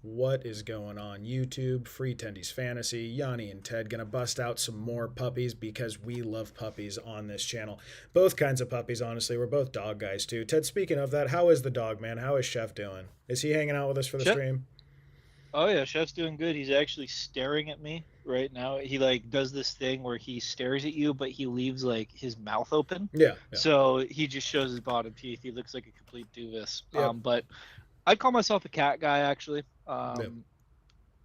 What is going on YouTube? Free Tendies Fantasy. Yanni and Ted gonna bust out some more puppies because we love puppies on this channel. Both kinds of puppies, honestly. We're both dog guys too. Ted, speaking of that, how is the dog, man? How is Chef doing? Is he hanging out with us for the Chef, stream? oh yeah, Chef's doing good. He's actually staring at me right now. He like does this thing where he stares at you, but he leaves like his mouth open. Yeah, yeah. So he just shows his bottom teeth. He looks like a complete doofus. Yep. But I call myself a cat guy actually. Yep.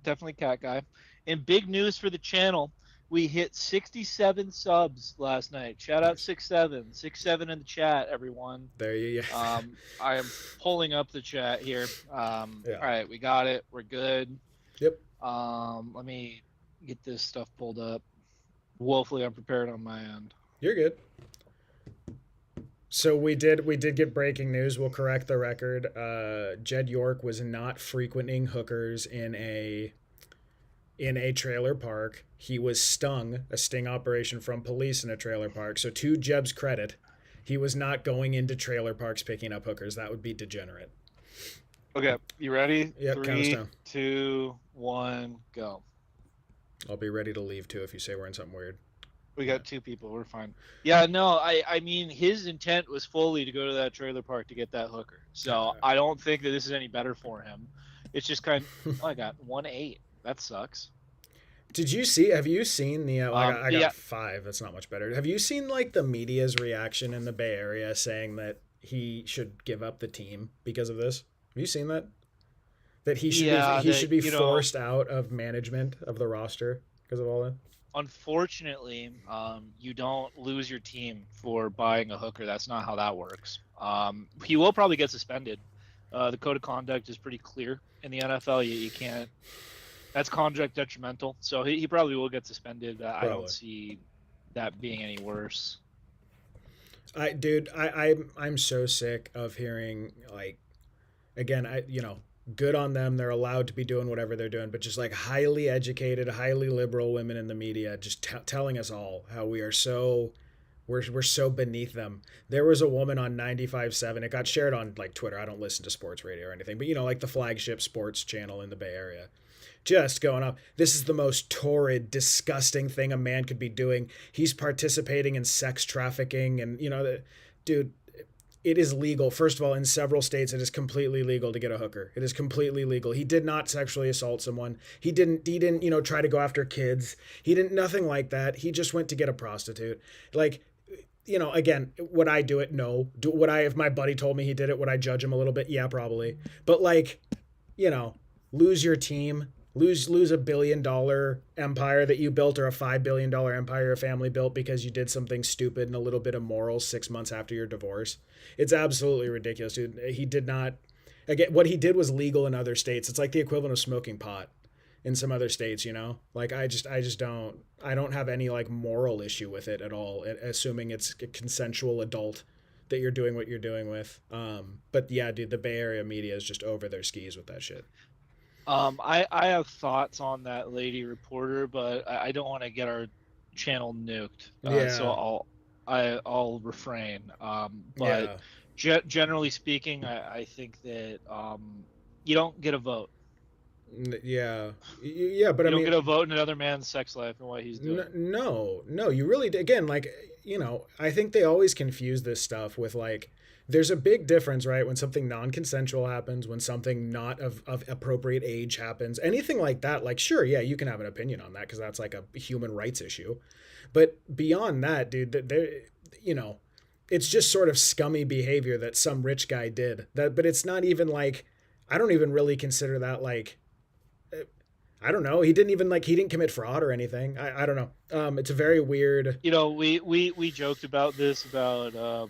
Definitely cat guy. And big news for the channel. We hit 67 subs last night. Shout out Nice. 67. 67 in the chat, everyone. There you yeah. I am pulling up the chat here. Yeah. All right, we got it. We're good. Yep. Let me get this stuff pulled up. Woefully unprepared on my end. You're good. So we did get breaking news. We'll correct the record. Jed York was not frequenting hookers in a trailer park. He was stung, a sting operation from police in a trailer park. So to Jeb's credit, he was not going into trailer parks picking up hookers. That would be degenerate. Okay, you ready? Yep, count us 3, down. 2, 1, go. I'll be ready to leave too if you say we're in something weird. We got 2 people. We're fine. Yeah, no, I mean, his intent was fully to go to that trailer park to get that hooker. So I don't think that this is any better for him. It's just kind of, oh, I got 1-8. That sucks. Have you seen the, I got Yeah, 5. That's not much better. Have you seen like the media's reaction in the Bay Area saying that he should give up the team because of this? Have you seen that? That he should be forced out of management of the roster because of all that? unfortunately, you don't lose your team for buying a hooker. That's not how that works. He will probably get suspended. The code of conduct is pretty clear in the NFL. You can't. That's conduct detrimental. So he probably will get suspended. I don't see that being any worse. I'm so sick of hearing like, again, good on them. They're allowed to be doing whatever they're doing, but just like highly educated, highly liberal women in the media just telling us all how we're so beneath them. There was a woman on 95.7. It got shared on like Twitter. I don't listen to sports radio or anything, but like the flagship sports channel in the Bay Area. Just going up. This is the most torrid, disgusting thing a man could be doing. He's participating in sex trafficking, and dude, it is legal. First of all, in several states, it is completely legal to get a hooker. It is completely legal. He did not sexually assault someone. He didn't, try to go after kids. He didn't, nothing like that. He just went to get a prostitute. Like, again, would I do it? No. If my buddy told me he did it, would I judge him a little bit? Yeah, probably. But like, lose your team, lose $1 billion empire that you built, or a $5 billion empire your family built because you did something stupid and a little bit immoral 6 months after your divorce. It's absolutely ridiculous, dude. He did not, again, what he did was legal in other states. It's like the equivalent of smoking pot in some other states, like I don't have any like moral issue with it at all, assuming it's a consensual adult that you're doing what you're doing with. But yeah, dude, the Bay Area media is just over their skis with that shit. I have thoughts on that lady reporter, but I don't want to get our channel nuked. So I'll refrain. But generally speaking, I think that you don't get a vote. Yeah, but you don't get a vote in another man's sex life and what he's doing. No, you really, again, like, I think they always confuse this stuff with like, there's a big difference, right? When something non-consensual happens, when something not of appropriate age happens, anything like that, like, sure, yeah, you can have an opinion on that because that's like a human rights issue. But beyond that, dude, it's just sort of scummy behavior that some rich guy did. But it's not even like, I don't even really consider that like, I don't know. He didn't commit fraud or anything. I don't know. It's a very weird. We joked about this about.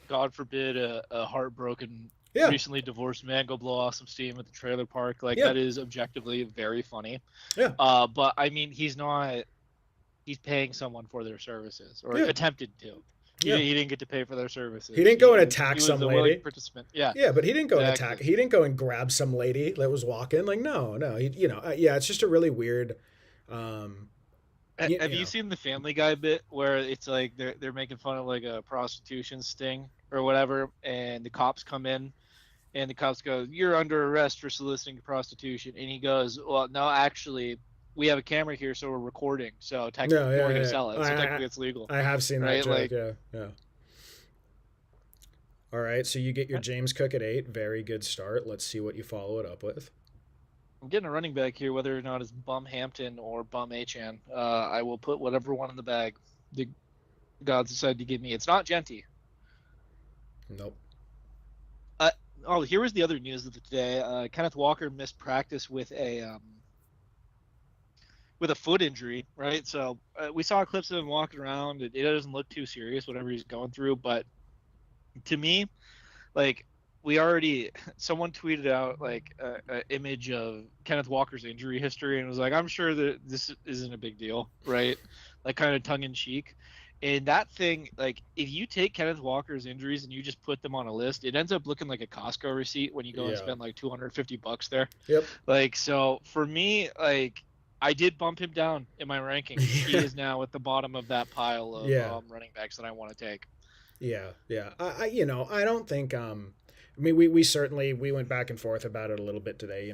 God forbid a heartbroken, recently divorced man go blow off some steam at the trailer park. Like that is objectively very funny. Yeah. But I mean, he's paying someone for their services, or attempted to. He didn't get to pay for their services. He didn't go and attack some lady. Participant. Yeah. Yeah, but he didn't go and attack. He didn't go and grab some lady that was walking. Like no. It's just a really weird. Have you seen the Family Guy bit where it's like they're making fun of like a prostitution sting or whatever, and the cops come in And the cops go, "You're under arrest for soliciting prostitution." And he goes, "Well, no, actually, we have a camera here, so we're recording. So No, technically, we're yeah, gonna yeah. sell it. So technically, it's legal, I have seen that right?" joke. Like, Yeah, yeah. All right, so you get your James Cook at 8. Very good start. Let's see what you follow it up with. I'm getting a running back here, whether or not it's Bum Hampton or Bum Achan. I will put whatever one in the bag the gods decide to give me. It's not Genty. Nope. Uh, oh, here was the other news of the day. Kenneth Walker missed practice with a foot injury, right? So we saw clips of him walking around. It doesn't look too serious, whatever he's going through. But to me, like we already, someone tweeted out like an image of Kenneth Walker's injury history and was like, I'm sure that this isn't a big deal, right? Like kind of tongue in cheek. And that thing, like if you take Kenneth Walker's injuries and you just put them on a list, it ends up looking like a Costco receipt when you go and Yeah. spend like $250 there. Yep. Like, so for me, like I did bump him down in my rankings. He Yeah. is now at the bottom of that pile of Yeah. running backs that I want to take. Yeah. Yeah. I don't think I mean, we certainly we went back and forth about it a little bit today.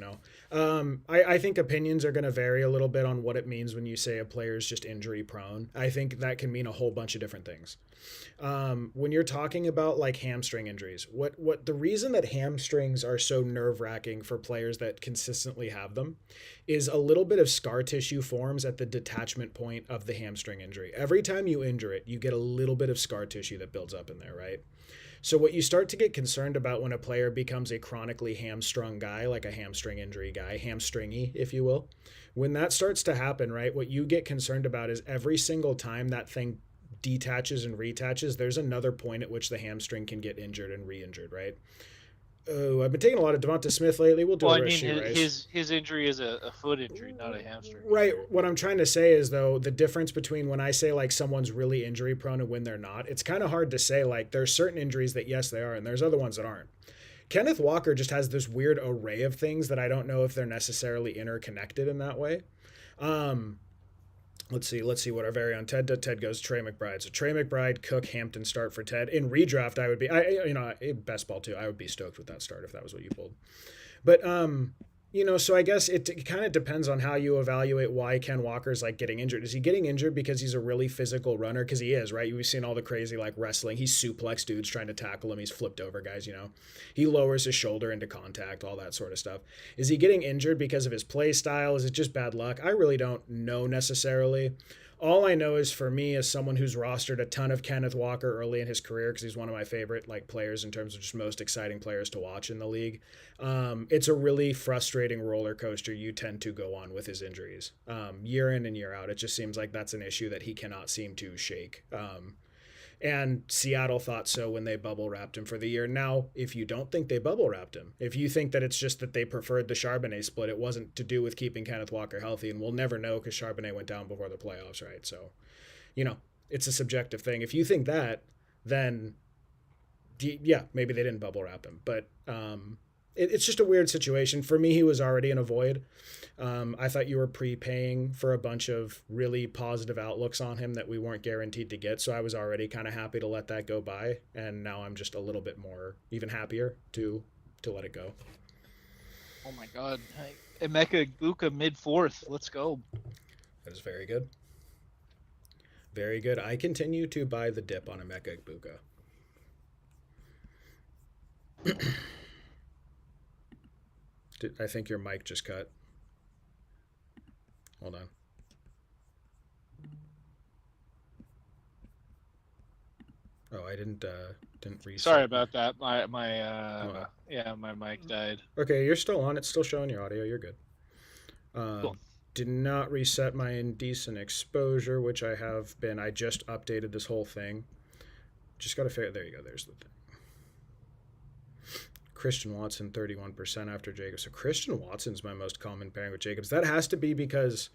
I think opinions are going to vary a little bit on what it means when you say a player is just injury prone. I think that can mean a whole bunch of different things. When you're talking about like hamstring injuries, what the reason that hamstrings are so nerve wracking for players that consistently have them is a little bit of scar tissue forms at the detachment point of the hamstring injury. Every time you injure it, you get a little bit of scar tissue that builds up in there, right? So what you start to get concerned about when a player becomes a chronically hamstrung guy, like a hamstring injury guy, hamstringy, if you will, when that starts to happen, right, what you get concerned about is every single time that thing detaches and retaches, there's another point at which the hamstring can get injured and re-injured, right? Oh, I've been taking a lot of Devonta Smith lately. We'll do Well, a I mean, Rasheed Rice. his injury is a foot injury, not a hamstring Right. injury. What I'm trying to say is though the difference between when I say like someone's really injury prone and when they're not, it's kind of hard to say. Like there's certain injuries that yes they are, and there's other ones that aren't. Kenneth Walker just has this weird array of things that I don't know if they're necessarily interconnected in that way. Um, let's see what our very own Ted goes Trey McBride. So Trey McBride, Cook, Hampton start for Ted. In redraft, I would be best ball too. I would be stoked with that start if that was what you pulled. But so I guess it kind of depends on how you evaluate why Ken Walker's like getting injured. Is he getting injured because he's a really physical runner? Because he is, right? We've seen all the crazy like wrestling. He's suplex dudes trying to tackle him. He's flipped over guys, He lowers his shoulder into contact, all that sort of stuff. Is he getting injured because of his play style? Is it just bad luck? I really don't know necessarily. All I know is for me, as someone who's rostered a ton of Kenneth Walker early in his career, because he's one of my favorite like players in terms of just most exciting players to watch in the league, it's a really frustrating roller coaster you tend to go on with his injuries, year in and year out. It just seems like that's an issue that he cannot seem to shake. And Seattle thought so when they bubble wrapped him for the year. Now, if you don't think they bubble wrapped him, if you think that it's just that they preferred the Charbonnet split, it wasn't to do with keeping Kenneth Walker healthy, and we'll never know because Charbonnet went down before the playoffs, right? So, it's a subjective thing. If you think that, then yeah, maybe they didn't bubble wrap him, but it's just a weird situation. For me, he was already in a void. I thought you were prepaying for a bunch of really positive outlooks on him that we weren't guaranteed to get, so I was already kind of happy to let that go by, and now I'm just a little bit more, even happier to let it go. Oh my God, Emeka Egbuka mid fourth. Let's go. That is very good. Very good. I continue to buy the dip on Emeka Egbuka. I think your mic just cut. Hold on. Oh, I didn't reset. Sorry about that. My mic died. Okay, you're still on. It's still showing your audio. You're good. Cool. Did not reset my indecent exposure, which I have been. I just updated this whole thing. Just got to figure. There you go. There's the thing. Christian Watson, 31% after Jacobs. So Christian Watson's my most common pairing with Jacobs. That has to be because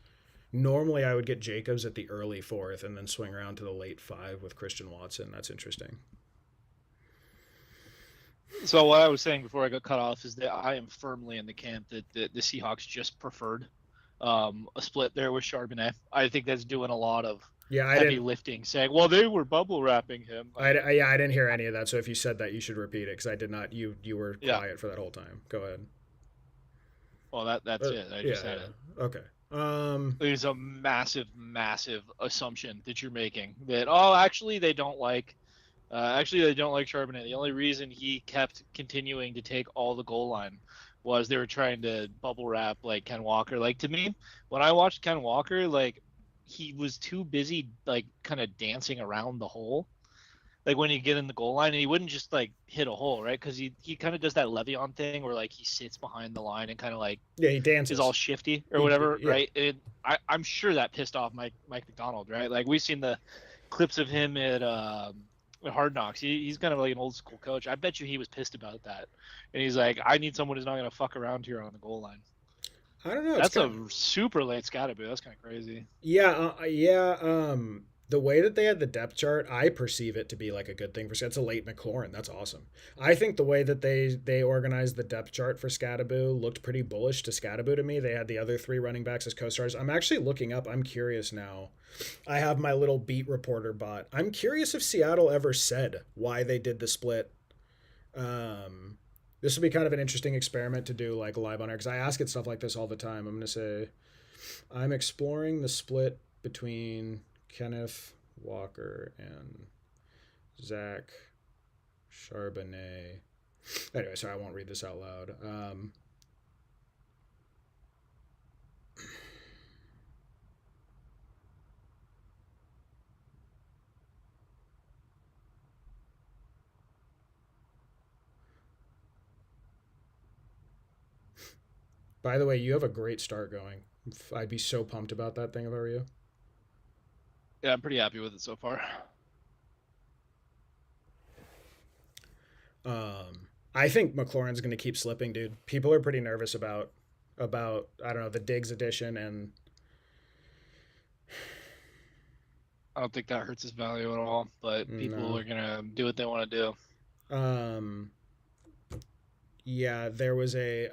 normally I would get Jacobs at the early fourth and then swing around to the late five with Christian Watson. That's interesting. So what I was saying before I got cut off is that I am firmly in the camp that the Seahawks just preferred a split there with Charbonnet. I think that's doing a lot of Yeah, I heavy didn't. lifting, saying, "Well, they were bubble wrapping him." Like, Yeah, I didn't hear any of that. So if you said that, you should repeat it because I did not. You were yeah, quiet for that whole time. Go ahead. well, that's it. I just Yeah, said it. yeah. Okay. There's a massive, massive assumption that you're making that actually they don't like. Actually, they don't like Charbonnet. The only reason he kept continuing to take all the goal line was they were trying to bubble wrap like Ken Walker. Like to me, when I watched Ken Walker, like he was too busy like kind of dancing around the hole. Like when you get in the goal line, and he wouldn't just like hit a hole, right? Because he kind of does that Le'Veon thing where like he sits behind the line and kind of like Yeah, he is all dances. shifty or whatever, Yeah. right? And I'm sure that pissed off Mike McDonald, right? Like we've seen the clips of him at Hard Knocks. He's kind of like an old school coach. I bet you he was pissed about that, and he's like, I need someone who's not gonna fuck around here on the goal line. I don't know. It's That's kind. a super late Scottaboo. That's kind of crazy. Yeah, yeah. The way that they had the depth chart, I perceive it to be like a good thing for. It's a late McLaurin. That's awesome. I think the way that they organized the depth chart for Scattaboo looked pretty bullish to Scattaboo to me. They had the other three running backs as co-stars. I'm actually looking up. I'm curious now. I have my little beat reporter bot. I'm curious if Seattle ever said why they did the split. Um, this would be kind of an interesting experiment to do like live on air because I ask it stuff like this all the time. I'm gonna say I'm exploring the split between Kenneth Walker and Zach Charbonnet. Anyway, sorry, I won't read this out loud. By the way, you have a great start going. I'd be so pumped about that thing if I were you. Yeah, I'm pretty happy with it so far. I think McLaurin's going to keep slipping, dude. People are pretty nervous about I don't know the Diggs edition and I don't think that hurts his value at all, but people no. are gonna do what they want to do. Um, yeah, there was a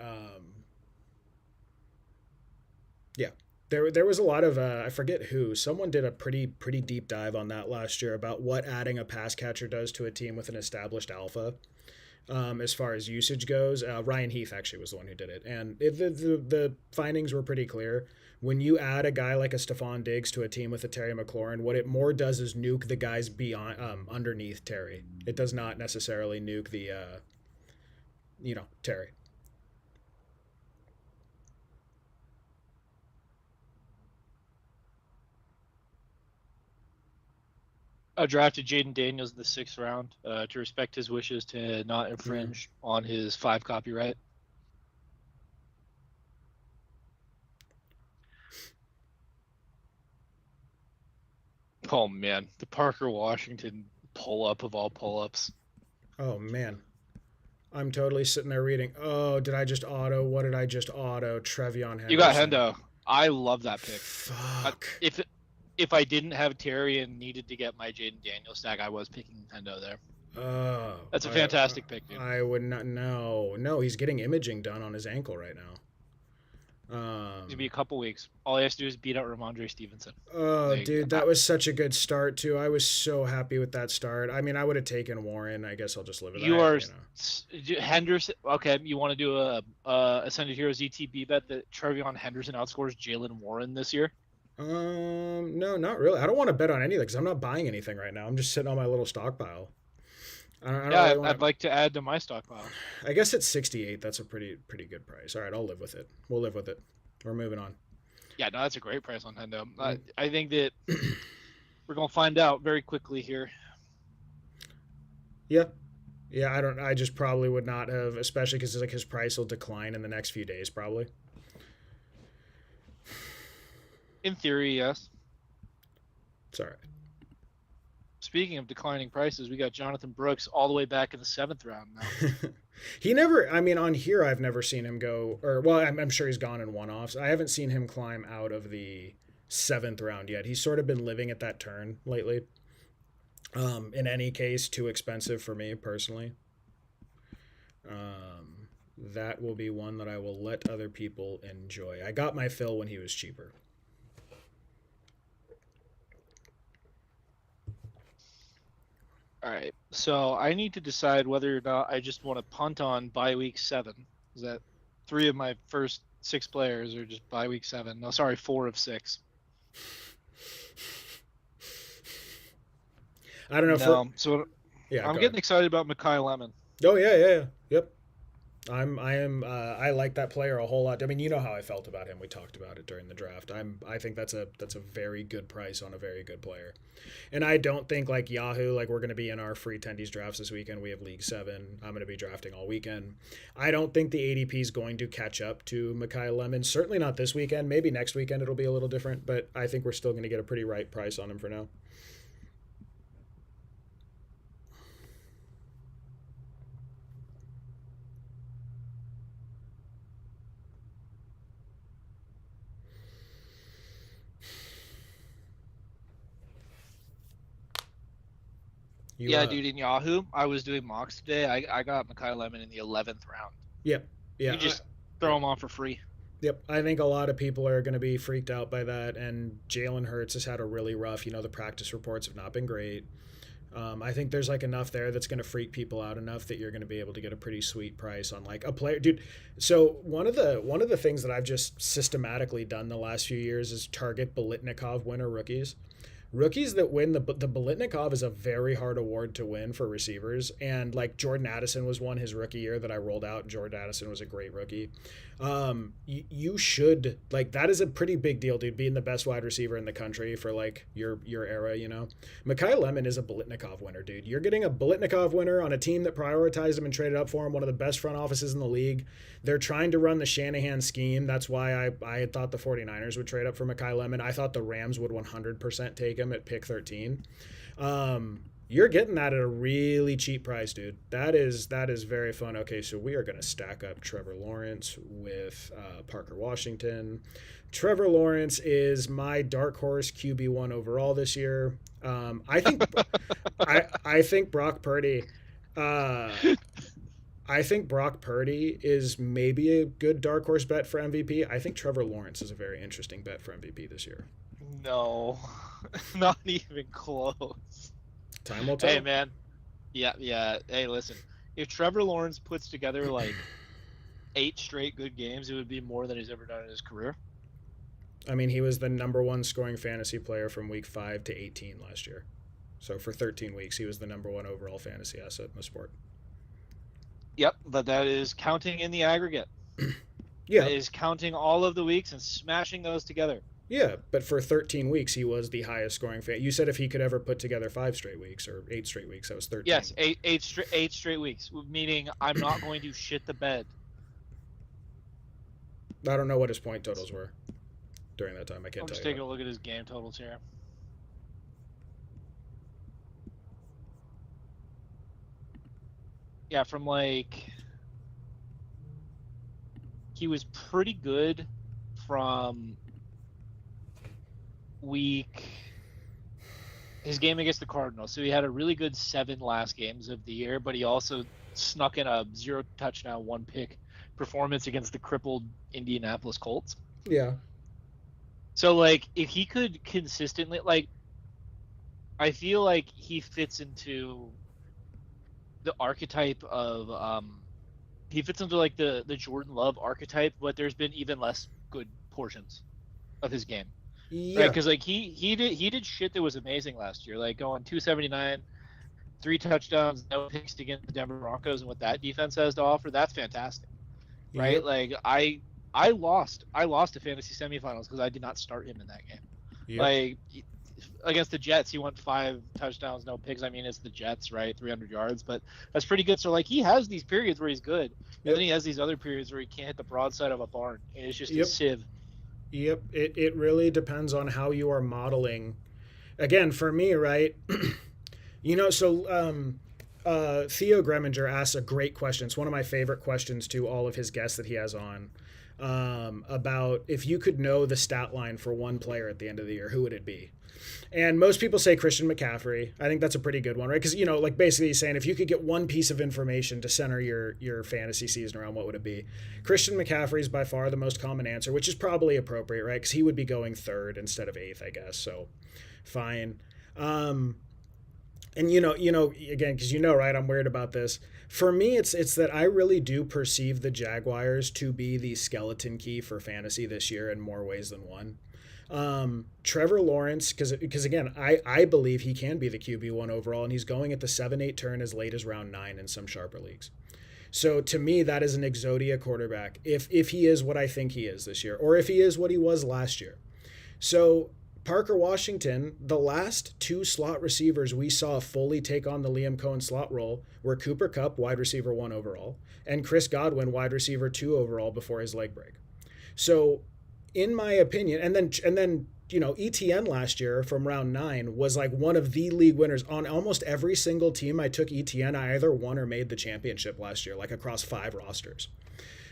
yeah. There was a lot of I forget who someone did a pretty deep dive on that last year about what adding a pass catcher does to a team with an established alpha as far as usage goes. Ryan Heath actually was the one who did it, and the findings were pretty clear. When you add a guy like a Stephon Diggs to a team with a Terry McLaurin, what it more does is nuke the guys beyond underneath Terry. It does not necessarily nuke the Terry. I drafted Jaden Daniels in the 6th round to respect his wishes to not Yeah. infringe on his 5 copyright. Oh man, the Parker Washington pull up of all pull ups. Oh man, I'm totally sitting there reading. Oh, did I just auto? What did I just auto? Trevion You got Henderson. Hendo. I love that pick. Fuck. If I didn't have Terry and needed to get my Jaden Daniels stack, I was picking Hendo there. Oh, That's a fantastic pick, dude. I would not. No, no, he's getting imaging done on his ankle right now. It's gonna be a couple weeks. All he has to do is beat out Ramondre Stevenson. Oh, Like dude, that was such a good start too. I was so happy with that start. I mean, I would have taken Warren. I guess I'll just live with you that. are Henderson. Okay, you want to do a Ascended Heroes ETB bet that Trevion Henderson outscores Jalen Warren this year? No, not really. I don't want to bet on anything because I'm not buying anything right now. I'm just sitting on my little stockpile. I don't Yeah, really want I'd to. like to add to my stockpile. I guess it's 68. That's a pretty good price. All right, I'll live with it. We'll live with it. We're moving on. Yeah, no, that's a great price on Hendo. Mm. I think that we're gonna find out very quickly here. Yeah, yeah. I don't. I just probably would not have, especially because like his price will decline in the next few days, probably. In theory, yes. It's all right. Speaking of declining prices, we got Jonathan Brooks all the way back in the 7th round now. He never. I mean, on here, I've never seen him go. Or well, I'm sure he's gone in one-offs. I haven't seen him climb out of the seventh round yet. He's sort of been living at that turn lately. In any case, too expensive for me personally. That will be one that I will let other people enjoy. I got my fill when he was cheaper. All right. So I need to decide whether or not I just want to punt on bye week 7. Is that 3 of my first 6 players are just bye week 7? No, sorry, 4 of 6. I don't know for No. So yeah, I'm go ahead. getting excited about Makai Lemon. Oh yeah, yeah, yeah. Yep. I am I like that player a whole lot. I mean, you know how I felt about him. We talked about it during the draft. I think that's a very good price on a very good player. And I don't think like Yahoo, like we're going to be in our free Tendies drafts this weekend. We have League 7. I'm going to be drafting all weekend. I don't think the ADP is going to catch up to Makai Lemon. Certainly not this weekend. Maybe next weekend it'll be a little different, but I think we're still going to get a pretty right price on him for now. You Yeah, dude, in Yahoo, I was doing mocks today. I got Makai Lemon in the 11th round. yep. You Yeah, can just throw him on for free. yep. I think a lot of people are going to be freaked out by that. And Jalen Hurts has had a really rough, the practice reports have not been great. I think there's like enough there that's going to freak people out enough that you're going to be able to get a pretty sweet price on like a player, dude. So one of the things that I've just systematically done the last few years is target Bolitnikov winner rookies. Rookies that win the Bolitnikov is a very hard award to win for receivers, and like Jordan Addison was one his rookie year that I rolled out. And Jordan Addison was a great rookie. You should like that is a pretty big deal, dude. Being the best wide receiver in the country for like your era, Makai Lemon is a Bolitnikov winner, dude. You're getting a Bolitnikov winner on a team that prioritized him and traded up for him. One of the best front offices in the league. They're trying to run the Shanahan scheme. That's why I had thought the 49ers would trade up for Makai Lemon. I thought the Rams would 100% take him at pick 13. You're getting that at a really cheap price, dude. That is very fun. Okay, so we are going to stack up Trevor Lawrence with Parker Washington. Trevor Lawrence is my dark horse QB1 overall this year. I think I think Brock Purdy. Uh, I think Brock Purdy is maybe a good dark horse bet for MVP. I think Trevor Lawrence is a very interesting bet for MVP this year. No, not even close. Time will Hey, tell. man. Yeah, yeah. Hey, listen. If Trevor Lawrence puts together like 8 straight good games, it would be more than he's ever done in his career. I mean, he was the number one scoring fantasy player from week 5 to 18 last year. So for 13 weeks, he was the number one overall fantasy asset in the sport. Yep, but that is counting in the aggregate. Yeah, That is counting all of the weeks and smashing those together. yeah, but for 13 weeks, he was the highest scoring fan. You said if he could ever put together 5 straight weeks or 8 straight weeks, that was 13. Yes, eight straight weeks, meaning I'm not going to shit the bed. I don't know what his point totals were during that time. I can't I'm tell just you. taking a look at his game totals here. Yeah, from like he was pretty good from week his game against the Cardinals. So he had a really good 7 last games of the year, but he also snuck in a 0 touchdown, 1 pick performance against the crippled Indianapolis Colts. Yeah. So like if he could consistently like I feel like he fits into the archetype of he fits into like the Jordan Love archetype, but there's been even less good portions of his game. Right? Yeah. Cuz like he did shit that was amazing last year, like going 279, 3 touchdowns, no picks against the Denver Broncos and what that defense has to offer. That's fantastic. Right? Yep. Like I lost to fantasy semifinals because I did not start him in that game. Yep. Like against the Jets, he went 5 touchdowns, no picks. I mean, it's the Jets, right? 300 yards, but that's pretty good. So like he has these periods where he's good, and then Yep. he has these other periods where he can't hit the broadside of a barn. And it's just a Yep. sieve. Yep. It really depends on how you are modeling. Again, for me, right? Theo Greminger asks a great question. It's one of my favorite questions to all of his guests that he has on. About if you could know the stat line for one player at the end of the year, who would it be? And most people say Christian McCaffrey. I think that's a pretty good one, right? Because like basically he's saying if you could get one piece of information to center your fantasy season around, what would it be? Christian McCaffrey is by far the most common answer, which is probably appropriate, right? Because he would be going third instead of eighth, I guess. So, fine. Um, And again, because right, I'm weird about this. For me, it's that I really do perceive the Jaguars to be the skeleton key for fantasy this year in more ways than one. Trevor Lawrence, because again, I believe he can be the QB1 overall, and he's going at the 7-8 turn as late as round 9 in some sharper leagues. So to me, that is an Exodia quarterback if he is what I think he is this year, or if he is what he was last year. So Parker Washington, the last two slot receivers we saw fully take on the Liam Cohen slot role were Cooper Kupp, wide receiver 1 overall, and Chris Godwin, wide receiver 2 overall before his leg break. So in my opinion, and then ETN last year from round 9 was like one of the league winners on almost every single team I took ETN. I either won or made the championship last year, like across 5 rosters.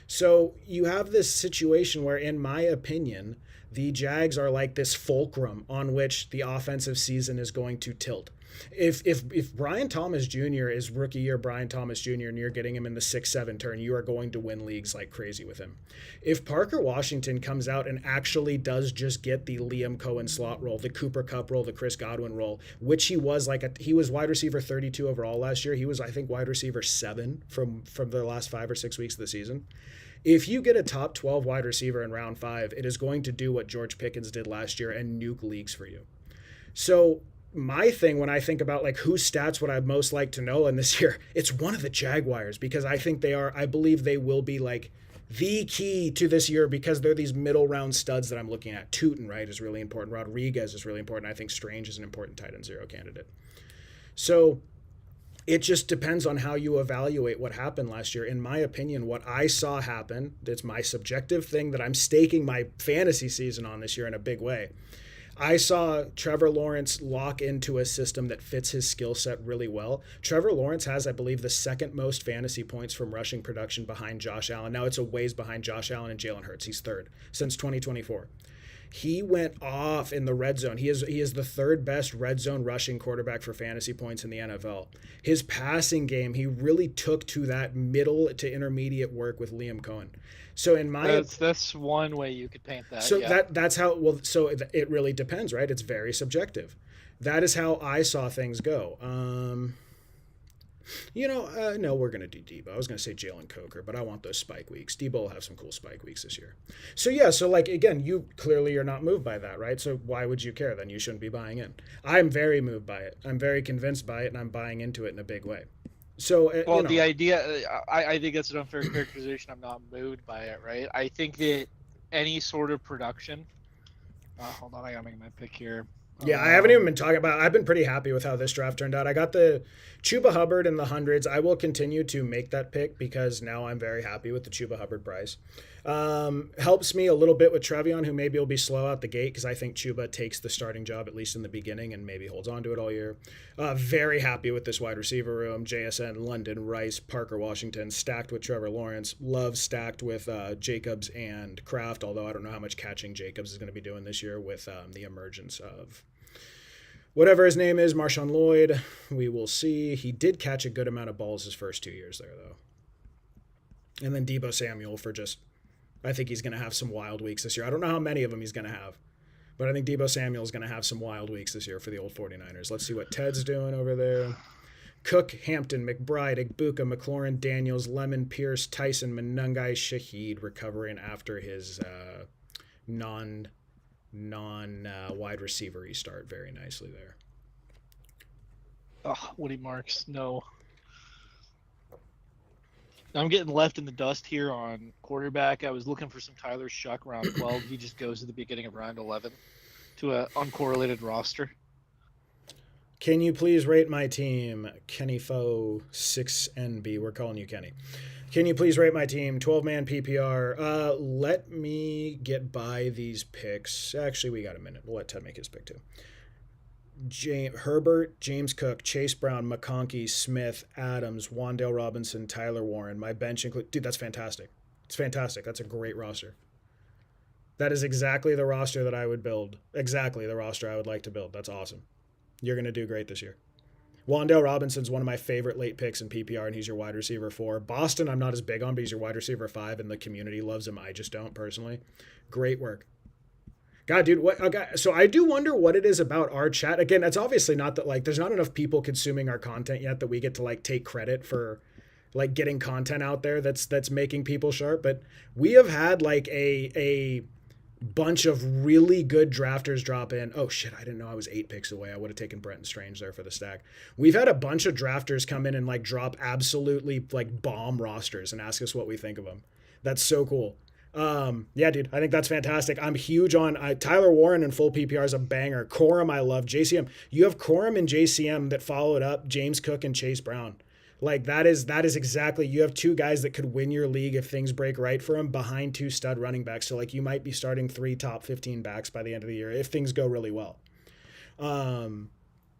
So you have this situation where, in my opinion, the Jags are like this fulcrum on which the offensive season is going to tilt. If Brian Thomas Jr. is rookie year Brian Thomas Jr. and you're getting him in the 6-7 turn, you are going to win leagues like crazy with him. If Parker Washington comes out and actually does just get the Liam Cohen slot role, the Cooper Kupp role, the Chris Godwin role, which he was he was wide receiver 32 overall last year. He was, I think, wide receiver 7 from the last 5 or 6 weeks of the season. If you get a top 12 wide receiver in round 5, it is going to do what George Pickens did last year and nuke leagues for you. So my thing when I think about like whose stats would I most like to know in this year, it's one of the Jaguars, because I think I believe they will be like the key to this year, because they're these middle round studs that I'm looking at. Tootin, right, is really important. Rodriguez is really important. I think Strange is an important tight end 0 candidate. So it just depends on how you evaluate what happened last year. In my opinion, what I saw happen, it's my subjective thing that I'm staking my fantasy season on this year in a big way. I saw Trevor Lawrence lock into a system that fits his skill set really well. Trevor Lawrence has, I believe, the second most fantasy points from rushing production behind Josh Allen. Now it's a ways behind Josh Allen and Jalen Hurts. He's third since 2024. He went off in the red zone. He is the third best red zone rushing quarterback for fantasy points in the NFL. His passing game, he really took to that middle to intermediate work with Liam Cohen. So in my that's one way you could paint that. So yeah. that's how so it really depends, right? It's very subjective. That is how I saw things go. No, we're going to do Debo. I was going to say Jalen Coker, but I want those spike weeks. Debo will have some cool spike weeks this year. So, yeah, so, like, again, you clearly are not moved by that, right? So why would you care? Then you shouldn't be buying in. I'm very moved by it. I'm very convinced by it, and I'm buying into it in a big way. So, well, the idea, I think that's an unfair characterization. I'm not moved by it, right? I think that any sort of production. Hold on, I gotta make my pick here. Yeah, I haven't even been talking about. I've been pretty happy with how this draft turned out. I got the Chuba Hubbard in the hundreds. I will continue to make that pick because now I'm very happy with the Chuba Hubbard price. Helps me a little bit with Trevion, who maybe will be slow out the gate because I think Chuba takes the starting job at least in the beginning and maybe holds on to it all year. Very happy with this wide receiver room. JSN, London, Rice, Parker, Washington, stacked with Trevor Lawrence. Love stacked with Jacobs and Kraft, although I don't know how much catching Jacobs is going to be doing this year with the emergence of whatever his name is, Marshawn Lloyd. We will see. He did catch a good amount of balls his first 2 years there, though. And then Deebo Samuel for just, I think he's going to have some wild weeks this year. I don't know how many of them he's going to have, but I think Deebo Samuel is going to have some wild weeks this year for the old 49ers. Let's see what Ted's doing over there. Cook, Hampton, McBride, Igbuka, McLaurin, Daniels, Lemon, Pierce, Tyson, Menungai, Shaheed recovering after his non wide receiver start very nicely there. Oh, Woody Marks, no. I'm getting left in the dust here on quarterback. I was looking for some Tyler Shuck round 12. He just goes at the beginning of round 11 to an uncorrelated roster. Can you please rate my team? Kenny Foe 6NB. We're calling you Kenny. Can you please rate my team? 12-man PPR. Let me get by these picks. Actually, we got a minute. We'll let Ted make his pick too. Herbert, James Cook, Chase Brown, McConkey, Smith, Adams, Wan'Dale Robinson, Tyler Warren. My bench includes... Dude, that's fantastic. It's fantastic. That's a great roster. That is exactly the roster that I would build. Exactly the roster I would like to build. That's awesome. You're going to do great this year. Wan'Dale Robinson's one of my favorite late picks in PPR, and he's your wide receiver 4. Boston, I'm not as big on, but he's your wide receiver 5, and the community loves him. I just don't, personally. Great work. God, dude, what? Okay, so I do wonder what it is about our chat. Again, it's obviously not that like there's not enough people consuming our content yet that we get to like take credit for like getting content out there that's making people sharp. But we have had like a bunch of really good drafters drop in. Oh shit, I didn't know I was 8 picks away. I would have taken Brenton Strange there for the stack. We've had a bunch of drafters come in and like drop absolutely like bomb rosters and ask us what we think of them. That's so cool. Yeah, dude, I think that's fantastic. I'm huge on Tyler Warren in full PPR is a banger. Corum, I love. JCM, you have Corum and JCM that followed up James Cook and Chase Brown. Like that is exactly, you have two guys that could win your league if things break right for them behind two stud running backs. So like you might be starting three top 15 backs by the end of the year if things go really well. Um,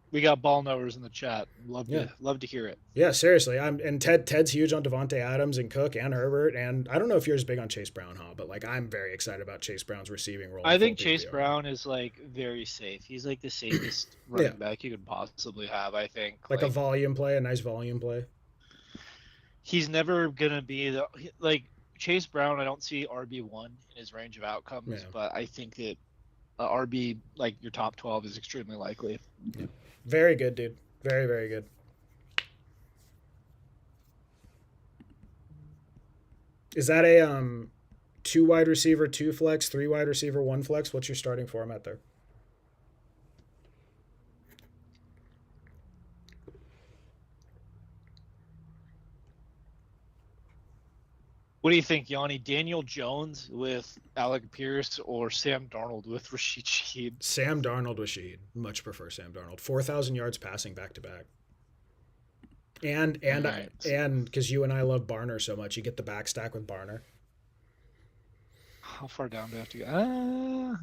We got ball knowers in the chat. yeah. Love to hear it. Yeah, seriously. And Ted's huge on Devontae Adams and Cook and Herbert. And I don't know if you're as big on Chase Brown, huh? But like I'm very excited about Chase Brown's receiving role. I think Chase Brown is like very safe. He's like the safest running back you could possibly have, I think. Like a volume play, a nice volume play. He's never gonna be like Chase Brown. I don't see RB1 in his range of outcomes, but I think that RB like your top 12 is extremely likely. Yeah. Very good, dude. Very, very good. Is that a 2 wide receiver, 2 flex, 3 wide receiver, 1 flex? What's your starting format there? What do you think, Yanni? Daniel Jones with Alec Pierce or Sam Darnold with Rashid Shaheed? Sam Darnold with Shaheed. Much prefer Sam Darnold. 4,000 yards passing back to back. And because you and I love Barner so much, you get the back stack with Barner. How far down do I have to go?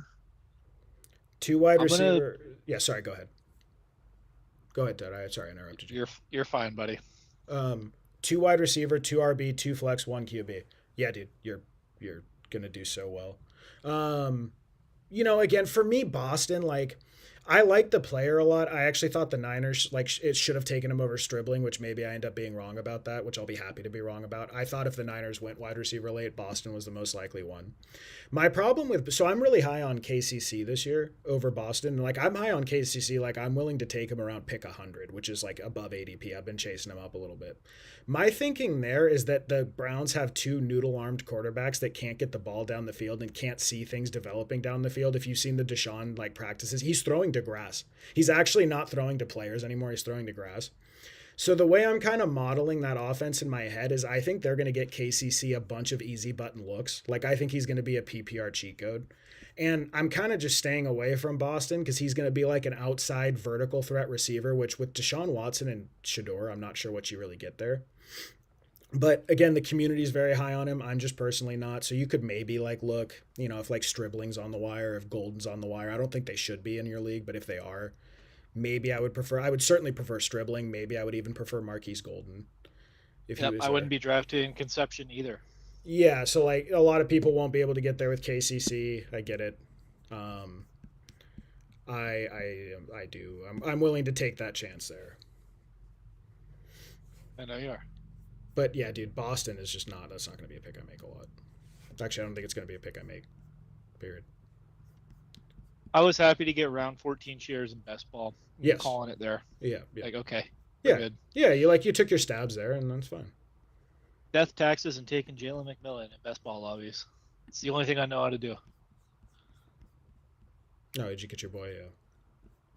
2 wide receiver. Yeah, sorry. Go ahead. Go ahead, Ted. Sorry, I interrupted you. You're fine, buddy. 2 wide receiver, 2 RB, 2 flex, 1 QB. Yeah, dude, you're gonna do so well. Again, for me, Boston, like I like the player a lot. I actually thought the Niners, like, it should have taken him over Stribling, which maybe I end up being wrong about that, which I'll be happy to be wrong about. I thought if the Niners went wide receiver late, Boston was the most likely one. My problem so I'm really high on KCC this year over Boston. Like, I'm high on KCC. Like, I'm willing to take him around pick 100, which is like above ADP. I've been chasing him up a little bit. My thinking there is that the Browns have 2 noodle-armed quarterbacks that can't get the ball down the field and can't see things developing down the field. If you've seen the Deshaun like practices, he's throwing to grass. He's actually not throwing to players anymore. He's throwing to grass. So the way I'm kind of modeling that offense in my head is I think they're going to get KCC a bunch of easy button looks. Like I think he's going to be a PPR cheat code. And I'm kind of just staying away from Boston because he's going to be like an outside vertical threat receiver, which with Deshaun Watson and Shador, I'm not sure what you really get there. But again, the community is very high on him. I'm just personally not. So you could maybe like look, if like Stribling's on the wire, if Golden's on the wire. I don't think they should be in your league, but if they are, maybe I would certainly prefer Stribling. Maybe I would even prefer Marquise Golden. I wouldn't be drafting Conception either. Yeah, so like a lot of people won't be able to get there with KCC. I get it. I do. I'm willing to take that chance there. I know you are. But yeah, dude, Boston is just not. That's not going to be a pick I make a lot. Actually, I don't think it's going to be a pick I make. Period. I was happy to get round 14 shares in best ball. Yes. Calling it there. Yeah. Like, okay. Yeah. Good. Yeah. You took your stabs there, and that's fine. Death taxes and taking Jalen McMillan in best ball lobbies. It's the only thing I know how to do. No, did you get your boy?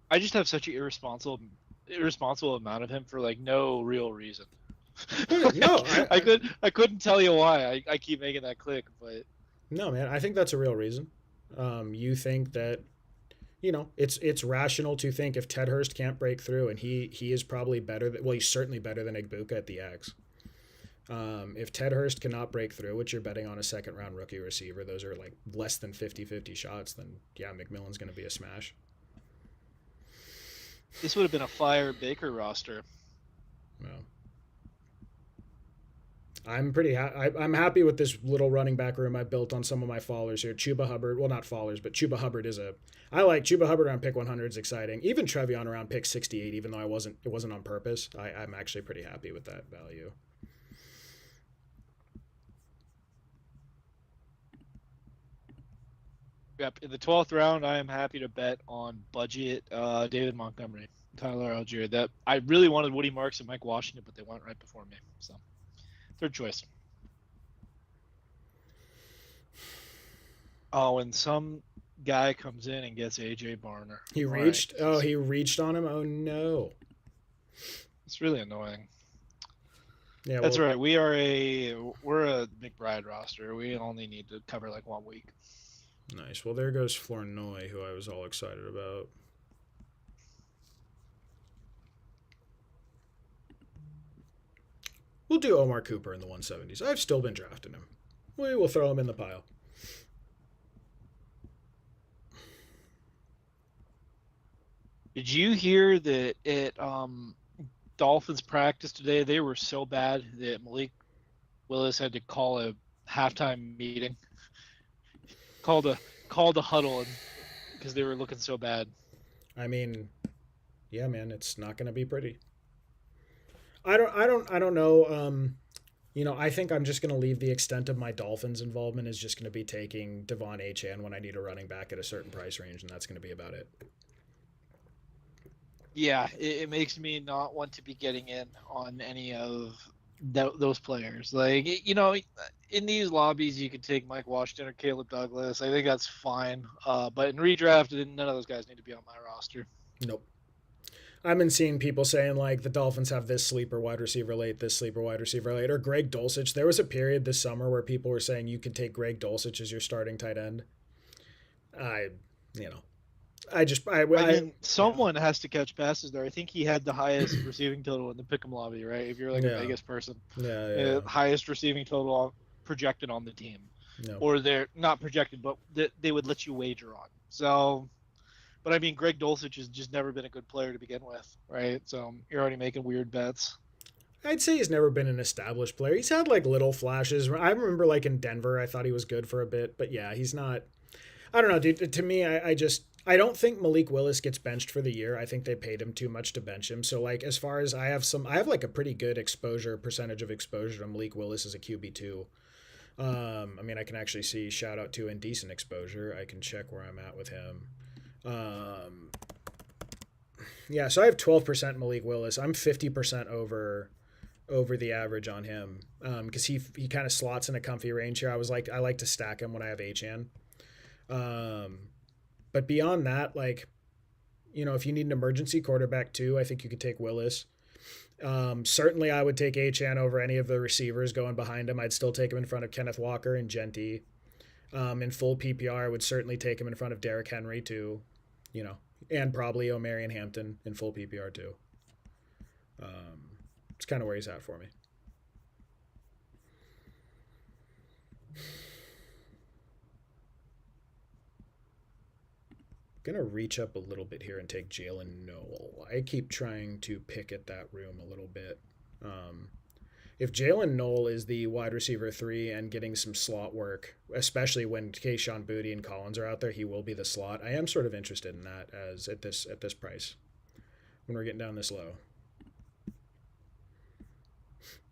I just have such an irresponsible amount of him for like no real reason. No, I couldn't tell you why. I keep making that click, but no, man, I think that's a real reason. You think that, it's rational to think if Ted Hurst can't break through, and he is probably better. He's certainly better than Igbuka at the X. If Ted Hurst cannot break through, which you're betting on a second-round rookie receiver, those are like less than 50-50 shots, then yeah, McMillan's going to be a smash. This would have been a fire Baker roster. Well, I'm pretty I'm happy with this little running back room I built on some of my fallers here. Chuba Hubbard, well, not fallers, but Chuba Hubbard I like Chuba Hubbard around pick 100 is exciting. Even Trevion around pick 68, even though it wasn't on purpose. I'm actually pretty happy with that value. Yep. In the 12th round, I am happy to bet on budget David Montgomery, Tyler Algier. That I really wanted Woody Marks and Mike Washington, but they went right before me. So third choice. Oh, and some guy comes in and gets AJ Barner. He All right. reached. Oh, he reached on him. Oh no. It's really annoying. Yeah. That's Well. right. We're a McBride roster. We only need to cover like 1 week. Nice. Well, there goes Flournoy, who I was all excited about. We'll do Omar Cooper in the 170s. I've still been drafting him. We will throw him in the pile. Did you hear that at Dolphins practice today they were so bad that Malik Willis had to call a halftime meeting, called a huddle, because they were looking so bad. I mean, yeah, man, it's not going to be pretty. I don't know. I think I'm just going to leave the extent of my Dolphins involvement is just going to be taking Devon Achane when I need a running back at a certain price range, and that's going to be about it. Yeah, it makes me not want to be getting in on any of those players. Like, in these lobbies, you could take Mike Washington or Caleb Douglas. I think that's fine. But in redraft, none of those guys need to be on my roster. Nope. I've been seeing people saying like the Dolphins have this sleeper wide receiver late, this sleeper wide receiver late, or Greg Dulcich. There was a period this summer where people were saying you could take Greg Dulcich as your starting tight end. I, you know, I mean, someone has to catch passes there. I think he had the highest receiving total in the pick'em lobby, right? If you're like a Vegas person, highest receiving total projected on the team, or they're not projected, but they would let you wager on. So, but I mean, Greg Dulcich has just never been a good player to begin with, right? So you're already making weird bets. I'd say he's never been an established player. He's had like little flashes. I remember like in Denver, I thought he was good for a bit, but yeah, he's not. I don't know, dude. To me, I don't think Malik Willis gets benched for the year. I think they paid him too much to bench him. So like as far as I have like a pretty good percentage of exposure to Malik Willis as a QB2. I mean, I can actually see shout out to indecent exposure. I can check where I'm at with him. Yeah, so I have 12% Malik Willis. I'm 50% over the average on him because he kind of slots in a comfy range here. I like to stack him when I have Achane. But beyond that, like, if you need an emergency quarterback too, I think you could take Willis. Certainly, I would take Achane over any of the receivers going behind him. I'd still take him in front of Kenneth Walker and Genty. In full PPR, I would certainly take him in front of Derrick Henry too, and probably O'Marion Hampton in full PPR too. It's kind of where he's at for me. Gonna reach up a little bit here and take Jalen Noel. I keep trying to pick at that room a little bit. If Jalen Noel is the wide receiver 3 and getting some slot work, especially when Kayshon Boutte and Collins are out there, he will be the slot. I am sort of interested in that as at this price when we're getting down this low.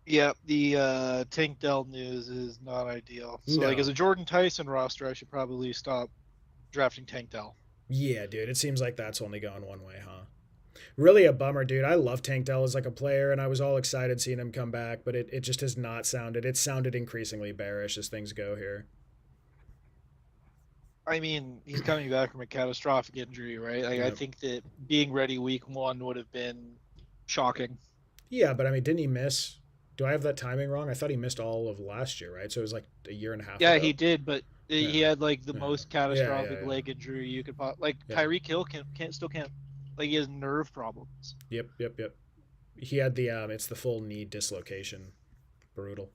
Yeah, the Tank Dell news is not ideal. So, No. like, as a Jordan Tyson roster, I should probably stop drafting Tank Dell. Yeah, dude, it seems like that's only going one way, huh? Really a bummer, dude. I love Tank Dell as like a player, and I was all excited seeing him come back, but it just has not sounded. It sounded increasingly bearish as things go here. I mean, he's coming back from a catastrophic injury, right? Like, I think that being ready week 1 would have been shocking. Yeah, but I mean, didn't he miss? Do I have that timing wrong? I thought he missed all of last year, right? So it was like a year and a half Yeah, ago. He did, but he had like the most catastrophic leg injury you could like Tyreek Hill can't like he has nerve problems. Yep. He had the it's the full knee dislocation. Brutal.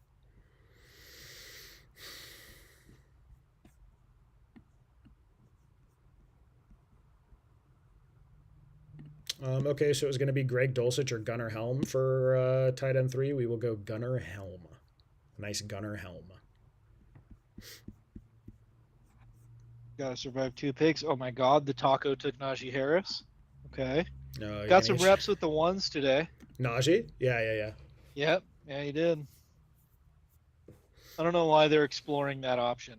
Okay, so it was going to be Greg Dulcich or Gunnar Helm for tight end 3. We will go Gunnar Helm. Nice Gunnar Helm. Gotta survive 2 picks. Oh my God, the taco took Najee Harris. Okay. No, got some reps with the ones today. Najee? Yeah. Yep. Yeah, he did. I don't know why they're exploring that option.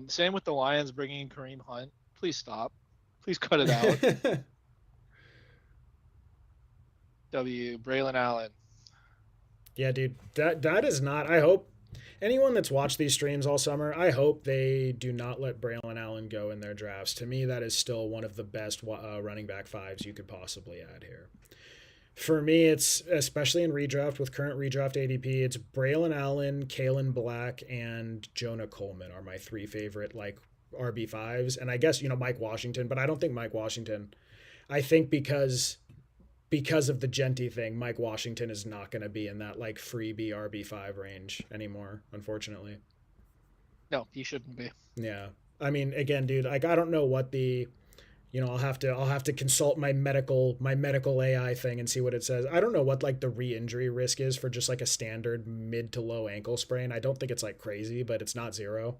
Same with the Lions bringing in Kareem Hunt. Please stop. Please cut it out. Braylon Allen. Yeah, dude, that is not. I hope anyone that's watched these streams all summer, I hope they do not let Braylon Allen go in their drafts. To me, that is still one of the best running back fives you could possibly add here. For me, it's especially in redraft with current redraft ADP, it's Braylon Allen, Kalen Black, and Jonah Coleman are my three favorite like RB5s. And I guess, Mike Washington, but I don't think Mike Washington. I think because of the Genty thing, Mike Washington is not going to be in that like freebie RB5 range anymore, unfortunately. No, he shouldn't be. Yeah. I mean, again, dude, like I don't know what the I'll have to consult my medical AI thing and see what it says. I don't know what like the re-injury risk is for just like a standard mid to low ankle sprain. I don't think it's like crazy, but it's not zero.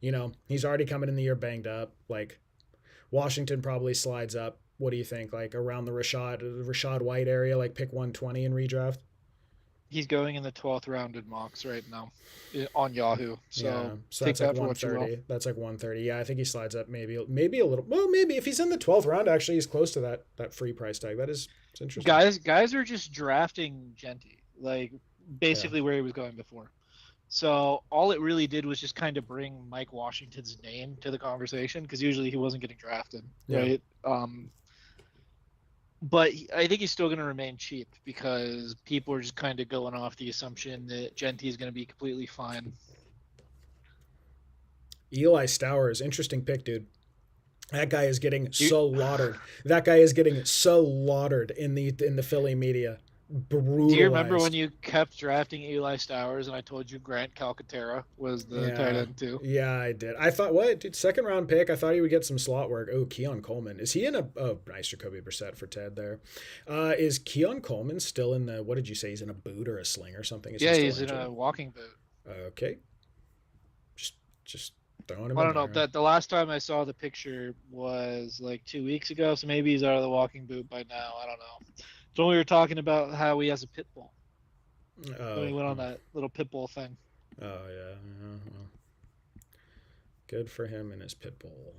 He's already coming in the year banged up. Like Washington probably slides up. What do you think? Like around the Rashad White area, like pick 120 in redraft? He's going in the 12th round in mocks right now on Yahoo. Yeah, So so take that's like that for what you will. 130. That's like 130. Yeah, I think he slides up maybe a little. Well, maybe if he's in the 12th round, actually, he's close to that free price tag. It's interesting. Guys are just drafting Genty, like Yeah, basically where he was going before. So all it really did was just kind of bring Mike Washington's name to the conversation because usually he wasn't getting drafted, yeah. right? But I think he's still going to remain cheap because people are just kind of going off the assumption that Genty is going to be completely fine. Eli Stowers, interesting pick, dude. That guy is getting You, so lauded. That guy is getting so lauded in the Philly media. do you remember when Brutalized. you kept drafting Eli Stowers and I told you Grant Calcaterra was the tight Yeah. end too? Yeah, I did. I thought, what, dude, second round pick. I thought he would get some slot work. Oh, Keon Coleman. Is he in a? Oh, nice Jacoby Brissett for Ted there. Is Keon Coleman still in the? What did you say? He's in a boot or a sling or something? Is he Yeah, still he's in injured? a walking boot. Okay, just throwing him I in don't know. there. The last time I saw the picture was like 2 weeks ago, so maybe he's out of the walking boot by now. I don't know. So we were talking about how he has a pit bull. When Oh, we went on that little pit bull thing. oh yeah. Well, good for him and his pit bull.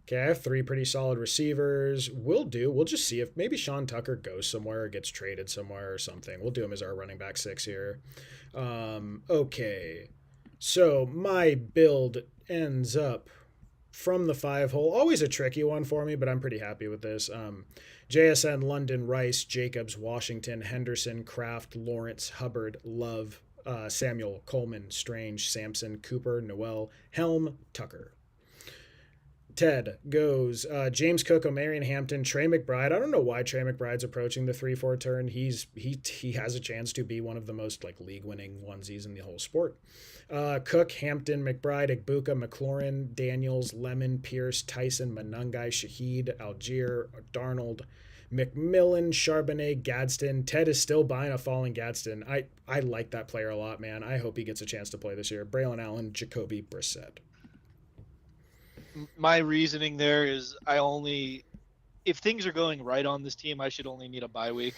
Okay, I have three pretty solid receivers. We'll just see if maybe Sean Tucker goes somewhere or gets traded somewhere or something. We'll do him as our running back six here. Okay. So my build ends up from the five hole. Always a tricky one for me, but I'm pretty happy with this. JSN, London, Rice, Jacobs, Washington, Henderson, Kraft, Lawrence, Hubbard, Love, Samuel, Coleman, Strange, Sampson, Cooper, Noel, Helm, Tucker. Ted goes James Cook, O'Marion Hampton, Trey McBride. I don't know why Trey McBride's approaching the 3-4 turn. He has a chance to be one of the most like league winning onesies in the whole sport. Cook, Hampton, McBride, Igbuka, McLaurin, Daniels, Lemon, Pierce, Tyson, Manungai, Shahid, Algier, Darnold, McMillan, Charbonnet, Gadsden. Ted is still buying a falling Gadsden. I like that player a lot, man. I hope he gets a chance to play this year. Braylon Allen, Jacoby Brissett. My reasoning there is if things are going right on this team, I should only need a bye week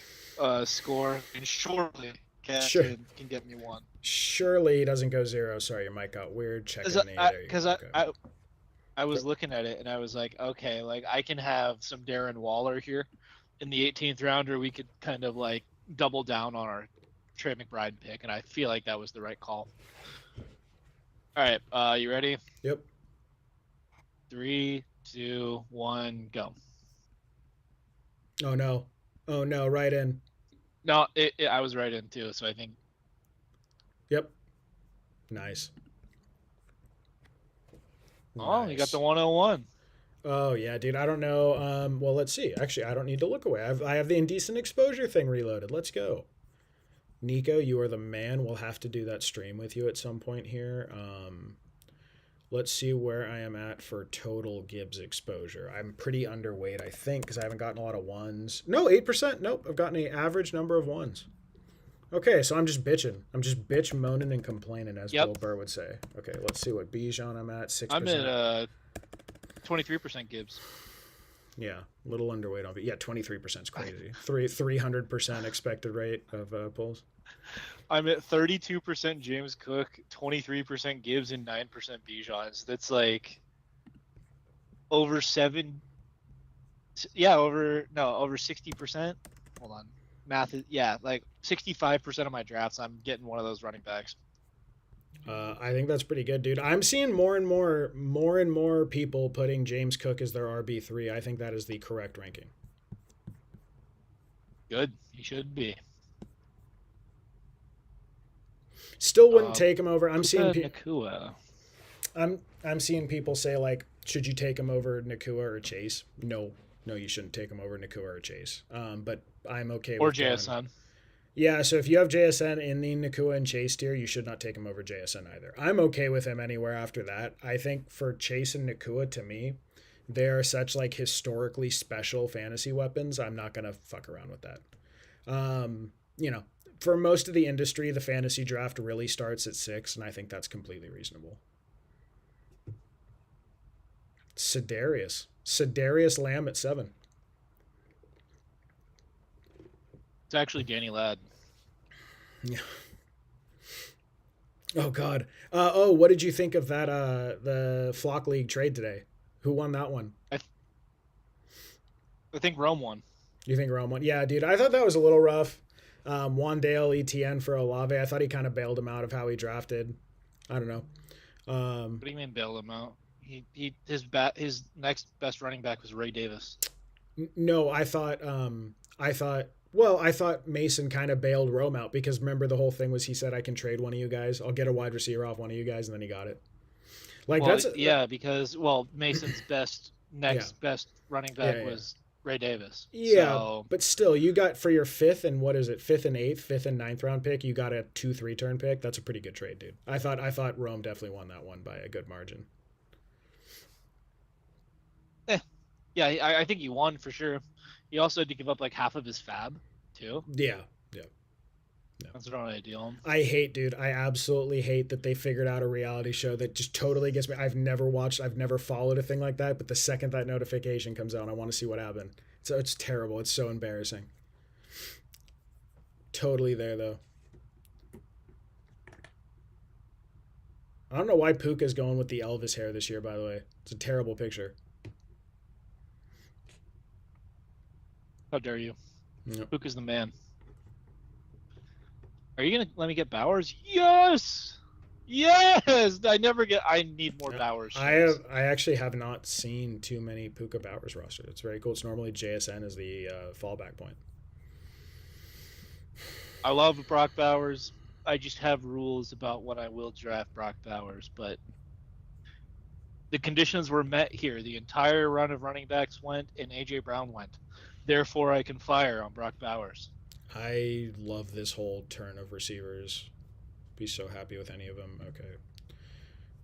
score, and surely Sure. can get me one. Surely he doesn't go zero. Sorry, your mic got weird. Check in the there you Because go. Okay. I was looking at it and I was like, okay, like I can have some Darren Waller here in the 18th rounder. We could kind of like double down on our Trey McBride pick, and I feel like that was the right call. All right, you ready? Yep. 3, 2, 1, go. Oh no. Oh no. Right in. No, I was right in too. So I think Yep. Nice. you got the Nice. 101. Oh yeah, dude. I don't know. Well, let's see. Actually, I don't need to look away. I have the indecent exposure thing reloaded. Let's go. Nico, you are the man. We'll have to do that stream with you at some point here. Let's see where I am at for total Gibbs exposure. I'm pretty underweight, I think, because I haven't gotten a lot of ones. No, 8%. Nope, I've gotten an average number of ones. Okay, so I'm just bitching. I'm just bitch moaning and complaining, as Yep. Bill Burr would say. Okay, let's see what Bijan I'm at. 6%. I'm at 23% Gibbs. Yeah, a little underweight on it. Yeah, 23% is crazy. 300% expected rate of pulls. I'm at 32% James Cook, 23% Gibbs, and 9% Bijans. That's like over seven. Yeah, over 60%. Hold on. Math is, yeah, like 65% of my drafts, I'm getting one of those running backs. I think that's pretty good, dude. I'm seeing more people putting James Cook as their RB3. I think that is the correct ranking. Good. He should be. Still wouldn't take him over. Puka Nakua. I'm seeing people say like, should you take him over Nakua or Chase? No, no, you shouldn't take him over Nakua or Chase. But I'm okay Or with JSN. Yeah, so if you have JSN in the Nakua and Chase tier, you should not take him over JSN either. I'm okay with him anywhere after that. I think for Chase and Nakua, to me, they are such like historically special fantasy weapons. I'm not gonna fuck around with that. You know, for most of the industry, the fantasy draft really starts at 6, and I think that's completely reasonable. Sedarius Lamb at 7. It's actually Danny Ladd. Yeah. Oh God. What did you think of that? The Flock League trade today. Who won that one? I think Rome won. You think Rome won? Yeah, dude. I thought that was a little rough. Wandale Etienne for Olave. I thought he kind of bailed him out of how he drafted. I don't know. What do you mean bailed him out? His next best running back was Ray Davis. No, I thought. I thought Mason kind of bailed Rome out because remember the whole thing was he said I can trade one of you guys. I'll get a wide receiver off one of you guys, and then he got it. Like because Mason's best running back was Ray Davis. Yeah, so, but still, you got for your fifth and 8th, 5th and 9th round pick, you got a 2-3 turn pick. That's a pretty good trade, dude. I thought Rome definitely won that one by a good margin. Yeah, I think he won for sure. He also had to give up like half of his fab too. Yeah. That's not ideal. I absolutely hate that they figured out a reality show that just totally gets me. I've never followed a thing like that, but the second that notification comes out, I want to see what happened. So it's terrible. It's so embarrassing. Totally there though. I don't know why Puka's going with the Elvis hair this year, by the way. It's a terrible picture. How dare you? Yep. Puka's the man. Are you gonna let me get Bowers? Yes. I need more Bowers. I actually have not seen too many Puka Bowers rosters. It's very cool. It's normally JSN as the fallback point. I love Brock Bowers. I just have rules about when I will draft Brock Bowers, but the conditions were met here. The entire run of running backs went, and AJ Brown went. Therefore, I can fire on Brock Bowers. I love this whole turn of receivers. Be so happy with any of them. Okay.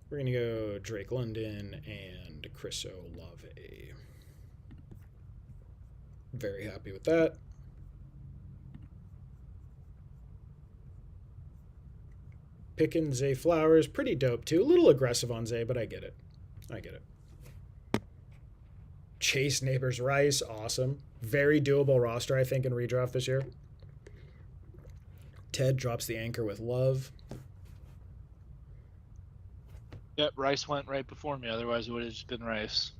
We're going to go Drake London and Chris Olave. Very happy with that. Picking Zay Flowers. Pretty dope, too. A little aggressive on Zay, but I get it. Chase Neighbors Rice. Awesome. Very doable roster, I think, in redraft this year. Ted drops the anchor with Love. Yep, Rice went right before me. Otherwise, it would have just been Rice.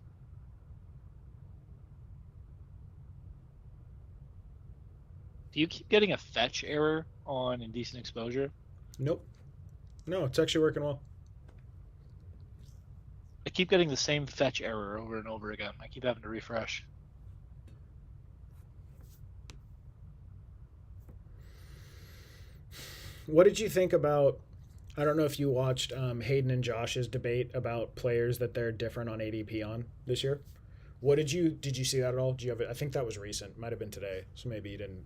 Do you keep getting a fetch error on Indecent Exposure? Nope. No, it's actually working well. I keep getting the same fetch error over and over again. I keep having to refresh. What did you think about, I don't know if you watched Hayden and Josh's debate about players that they're different on ADP on this year? Did you see that at all? Do you have it? I think that was recent. Might have been today. So maybe you didn't.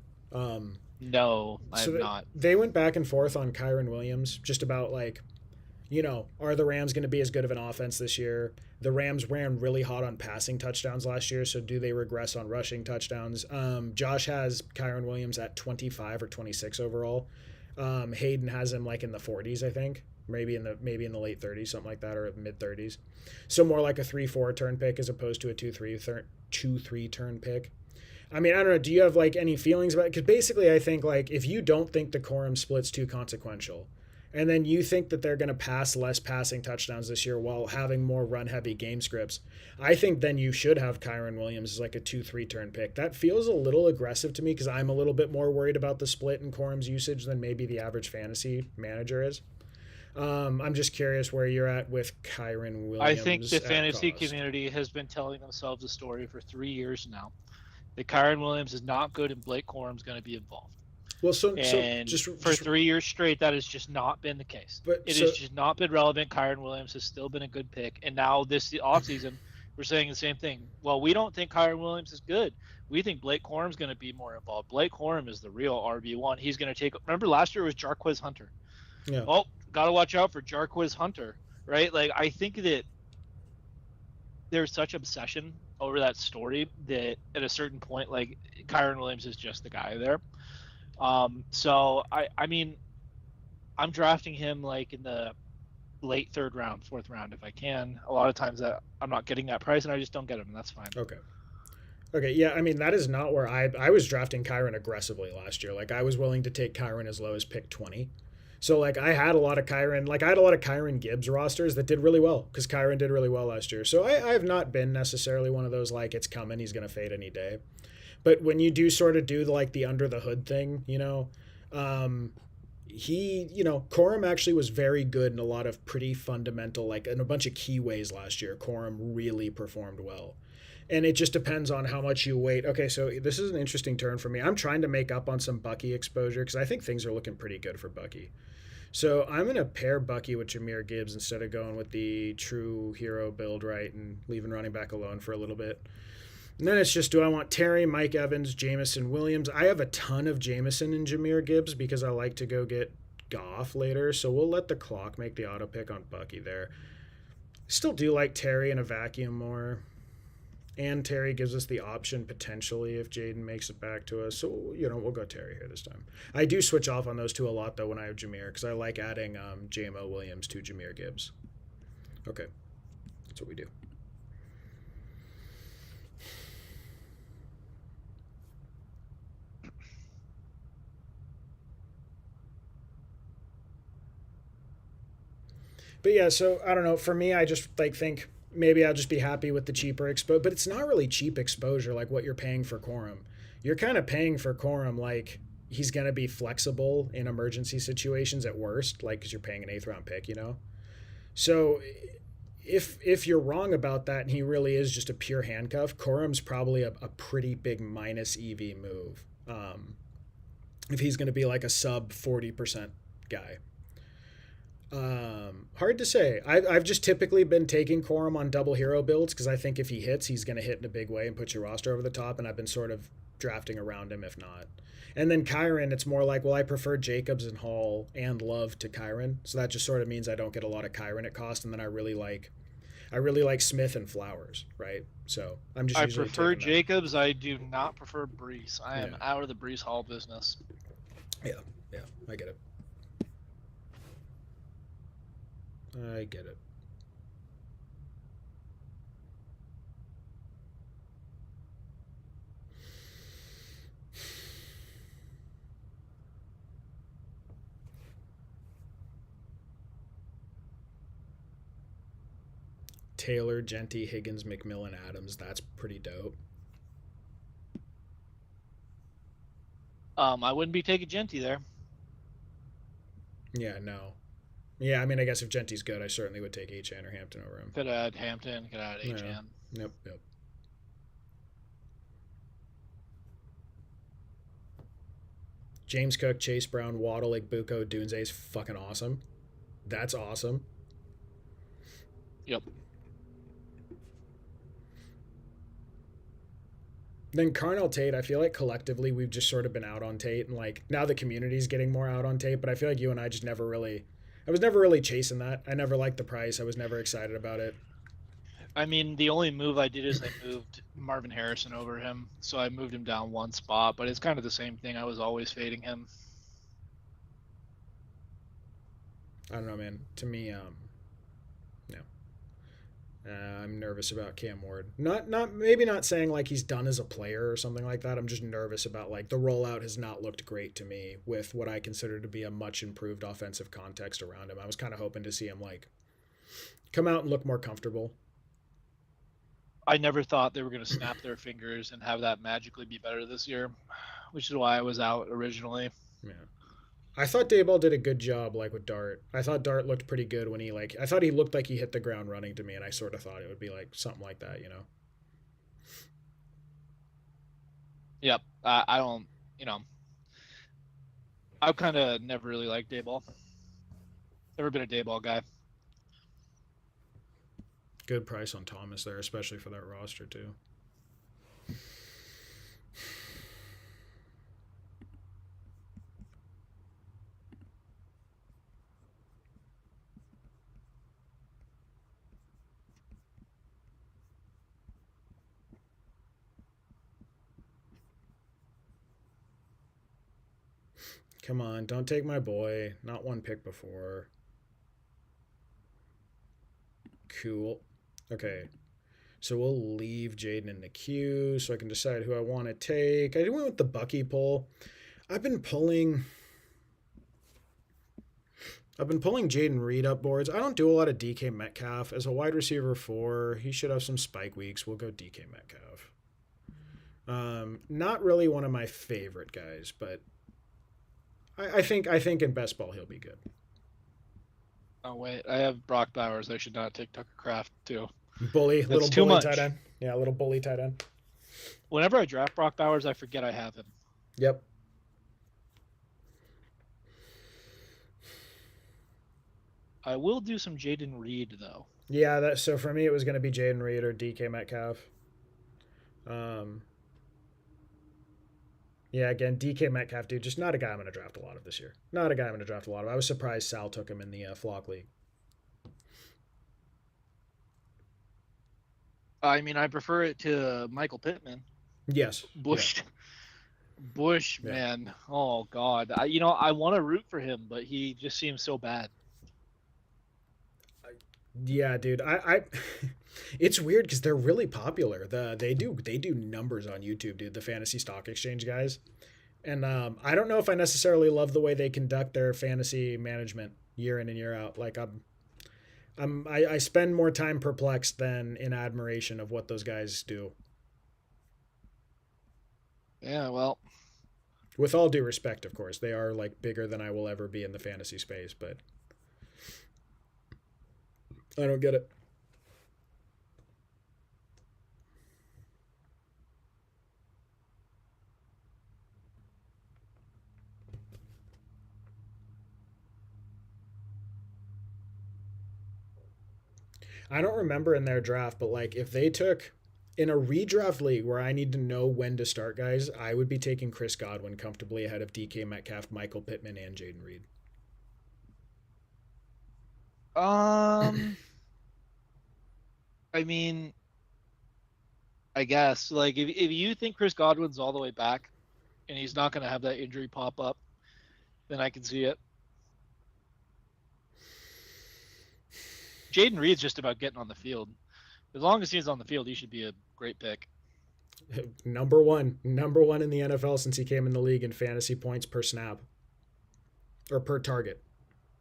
No, I have not. They went back and forth on Kyron Williams just about like, are the Rams going to be as good of an offense this year? The Rams ran really hot on passing touchdowns last year, so do they regress on rushing touchdowns? Josh has Kyron Williams at 25 or 26 overall. Hayden has him like in the 40s, I think, maybe in the late 30s, something like that, or mid 30s. So more like a 3-4 turn pick as opposed to a 2-3 turn pick. I mean, I don't know. Do you have like any feelings about it? Because basically, I think like if you don't think the Corum split's too consequential, and then you think that they're going to pass less passing touchdowns this year while having more run heavy game scripts, I think then you should have Kyron Williams as like a 2-3 turn pick. That feels a little aggressive to me because I'm a little bit more worried about the split in Corum's usage than maybe the average fantasy manager is. I'm just curious where you're at with Kyron I think Williams the at fantasy cost. community has been telling themselves a story for 3 years now that Kyron Williams is not good and Blake Corum's going to be involved. Well, so And for just 3 years straight, that has just not been the case. but It has so just not been relevant. Kyron Williams has still been a good pick. And now this offseason, we're saying the same thing. Well, we don't think Kyron Williams is good. We think Blake Corum's going to be more involved. Blake Corum is the real RB1. He's going to take. Remember last year was Jarquiz Hunter. yeah. Oh, got to watch out for Jarquiz Hunter, right? Like, I think that there's such obsession over that story that at a certain point, like, Kyron Williams is just the guy there. So I mean, I'm drafting him like in the late third round, fourth round if I can. A lot of times that I'm not getting that price and I just don't get him, and that's fine. Okay. Okay, yeah, I mean that is not where I was drafting Kyron aggressively last year. Like I was willing to take Kyron as low as pick 20. So like I had a lot of Kyron, like I had a lot of Kyron Gibbs rosters that did really well because Kyron did really well last year. So I have not been necessarily one of those like it's coming, he's gonna fade any day. But when you do sort of do like the under the hood thing, um, Corum actually was very good in a lot of pretty fundamental, like in a bunch of key ways last year. Corum really performed well. And it just depends on how much you wait. Okay, so this is an interesting turn for me. I'm trying to make up on some Bucky exposure because I think things are looking pretty good for Bucky. So I'm going to pair Bucky with Jameer Gibbs instead of going with the true hero build, right, and leaving running back alone for a little bit. And then it's just, do I want Terry, Mike Evans, Jamison Williams? I have a ton of Jamison and Jameer Gibbs because I like to go get Goff later. So we'll let the clock make the auto pick on Bucky there. Still do like Terry in a vacuum more. And Terry gives us the option potentially if Jaden makes it back to us. So, we'll go Terry here this time. I do switch off on those two a lot, though, when I have Jameer, because I like adding JMO Williams to Jameer Gibbs. Okay, that's what we do. But yeah, so I don't know. For me, I just like think maybe I'll just be happy with the cheaper expo. But it's not really cheap exposure like what you're paying for Corum. You're kind of paying for Corum like he's gonna be flexible in emergency situations at worst, like because you're paying an eighth round pick. So if you're wrong about that and he really is just a pure handcuff, Corum's probably a pretty big minus EV move. If he's going to be like a sub 40% guy. Hard to say. I've just typically been taking Corum on double hero builds because I think if he hits, he's going to hit in a big way and put your roster over the top. And I've been sort of drafting around him if not. And then Kyron, it's more like, well, I prefer Jacobs and Hall and Love to Kyron. So that just sort of means I don't get a lot of Kyron at cost. And then I really like Smith and Flowers, right? So I'm just I usually prefer taking them. Jacobs. I do not prefer Brees. I am Yeah. out of the Brees Hall business. Yeah, yeah, I get it. I get it. Taylor, Genty, Higgins, McMillan, Adams. That's pretty dope. I wouldn't be taking Genty there. Yeah, no. Yeah, I mean, I guess if Genty's good, I certainly would take H. or Hampton over him. Could add Hampton. Could add Yeah. HN. Yep, yep. James Cook, Chase Brown, Waddle, Igbuko, Dunze is fucking awesome. That's awesome. Yep. Then Carnell Tate, I feel like collectively we've just sort of been out on Tate, and like now the community's getting more out on Tate, but I feel like you and I just never really, I was never really chasing that. I never liked the price. I was never excited about it. I mean, the only move I did is I moved Marvin Harrison over him, so I moved him down one spot. But it's kind of the same thing. I was always fading him. I don't know, man. To me, no. I'm nervous about Cam Ward. Not maybe not saying like he's done as a player or something like that. I'm just nervous about like the rollout has not looked great to me with what I consider to be a much improved offensive context around him. I was kind of hoping to see him like come out and look more comfortable. I never thought they were going to snap their fingers and have that magically be better this year, which is why I was out originally. Yeah. I thought Dayball did a good job, like with Dart. I thought Dart looked pretty good when he like. I thought he looked like he hit the ground running to me, and I sort of thought it would be like something like that, you know. Yep. I don't, you know, I've kind of never really liked Dayball. Never been a Dayball guy. Good price on Thomas there, especially for that roster too. Come on, don't take my boy. Not one pick before. Cool. Okay. So we'll leave Jaden in the queue so I can decide who I want to take. I went with the Bucky pull. I've been pulling Jaden Reed up boards. I don't do a lot of DK Metcalf. As a wide receiver 4, he should have some spike weeks. We'll go DK Metcalf. Not really one of my favorite guys, but I think in best ball he'll be good. Oh wait, I have Brock Bowers. I should not take Tucker Kraft too. Bully, That's little too bully much. tight end. Yeah, little bully tight end. Whenever I draft Brock Bowers, I forget I have him. Yep. I will do some Jaden Reed though. Yeah, so for me it was going to be Jaden Reed or DK Metcalf. Yeah, again, DK Metcalf, dude, just not a guy I'm going to draft a lot of this year. Not a guy I'm going to draft a lot of. I was surprised Sal took him in the Flock League. I mean, I prefer it to Michael Pittman. Yes. Bush. Yeah. Bush, Yeah. man. Oh God. I want to root for him, but he just seems so bad. Yeah, dude. I it's weird because they're really popular. They do numbers on YouTube, dude. The Fantasy Stock Exchange guys, and I don't know if I necessarily love the way they conduct their fantasy management year in and year out. Like I spend more time perplexed than in admiration of what those guys do. Yeah, well, With all due respect, of course, they are like bigger than I will ever be in the fantasy space, but I don't get it. I don't remember in their draft, but like if they took in a redraft league where I need to know when to start guys, I would be taking Chris Godwin comfortably ahead of DK Metcalf, Michael Pittman, and Jaden Reed. I mean, I guess like if you think Chris Godwin's all the way back and he's not going to have that injury pop up, then I can see it. Jaden Reed's just about getting on the field. As long as he's on the field, he should be a great pick. Number one in the NFL since he came in the league in fantasy points per snap or per target.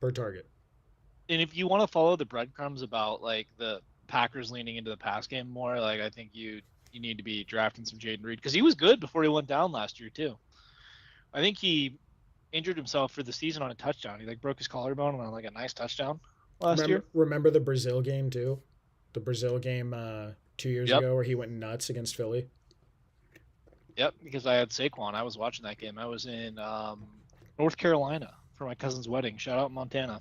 And if you want to follow the breadcrumbs about like the Packers leaning into the pass game more, like I think you need to be drafting some Jaden Reed because he was good before he went down last year too. I think he injured himself for the season on a touchdown. He like broke his collarbone on like a nice touchdown last year. Remember the Brazil game too? The Brazil game 2 years ago where he went nuts against Philly. Yep, because I had Saquon. I was watching that game. I was in North Carolina for my cousin's wedding. Shout out Montana.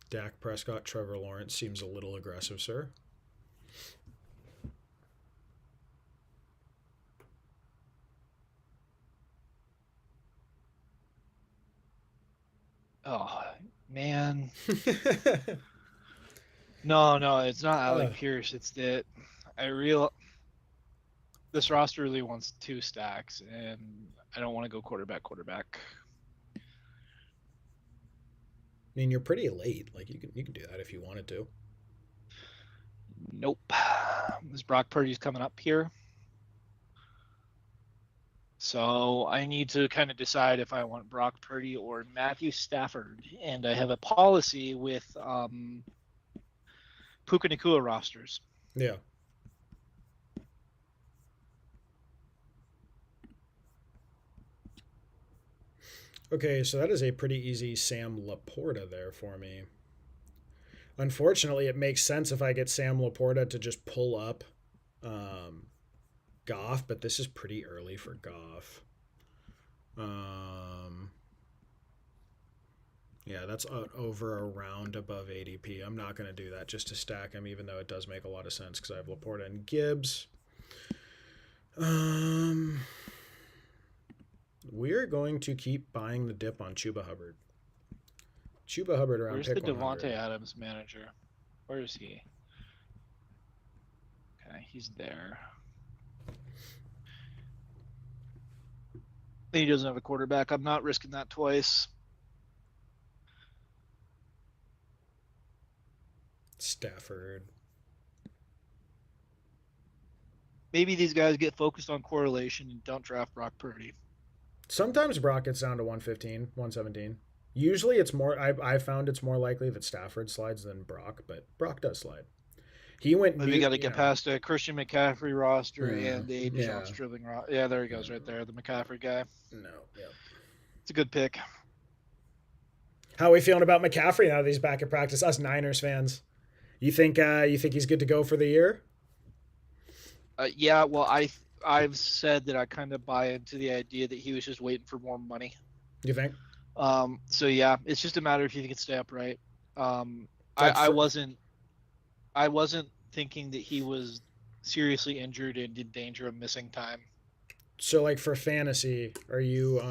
Dak Prescott, Trevor Lawrence seems a little aggressive, sir. Oh man. No, no, it's not uh, Alec Pierce. It's that I real this roster really wants two stacks, and I don't want to go quarterback, quarterback. I mean, you're pretty late. Like you can do that if you wanted to. Nope. This Brock Purdy's coming up here. So I need to kind of decide if I want Brock Purdy or Matthew Stafford. And I have a policy with Puka Nakua rosters. Yeah. Okay, so that is a pretty easy Sam Laporta there for me. Unfortunately, it makes sense if I get Sam Laporta to just pull up um, Goff, but this is pretty early for Goff. Um, yeah, that's over a round above ADP. I'm not going to do that just to stack him, even though it does make a lot of sense because I have Laporta and Gibbs. Um, we're going to keep buying the dip on Chuba Hubbard. Chuba Hubbard around Where's the pick Devonte 100. Adams manager? Where is he? Okay, he's there. He doesn't have a quarterback. I'm not risking that twice. Stafford. Maybe these guys get focused on correlation and don't draft Brock Purdy. Sometimes Brock gets down to 115, 117. Usually it's more, I found it's more likely that Stafford slides than Brock, but Brock does slide. He went Maybe got to you get know, past a Christian McCaffrey roster and a Dijon yeah, Sterling roster. Yeah, there he goes right there, the McCaffrey guy. no, yeah. It's a good pick. How are we feeling about McCaffrey now that he's back at practice? Us Niners fans, you think he's good to go for the year? Yeah, well, I've said that I kind of buy into the idea that he was just waiting for more money. You think? So yeah, it's just a matter if he can stay upright. Like I for wasn't thinking that he was seriously injured and in danger of missing time. so like for fantasy, are you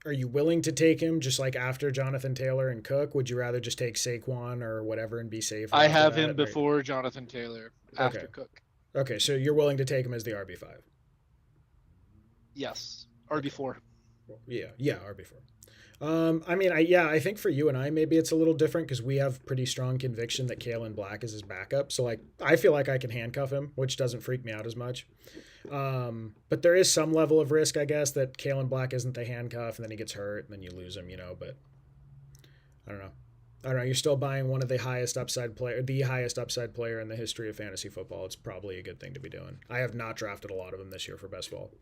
are you willing to take him just like after Jonathan Taylor and Cook? Would you rather just take Saquon or whatever and be safer I after have him that? Or before Jonathan Taylor, okay, after Cook. okay, so you're willing to take him as the RB5? Yes, or Okay. before. Yeah, yeah, RB4. I mean, I think for you and I, maybe it's a little different because we have pretty strong conviction that Kalen Black is his backup. So like, I feel like I can handcuff him, which doesn't freak me out as much. But there is some level of risk, I guess, that Kalen Black isn't the handcuff, and then he gets hurt, and then you lose him, But I don't know. I don't know. You're still buying one of the highest upside player in the history of fantasy football. It's probably a good thing to be doing. I have not drafted a lot of them this year for best ball.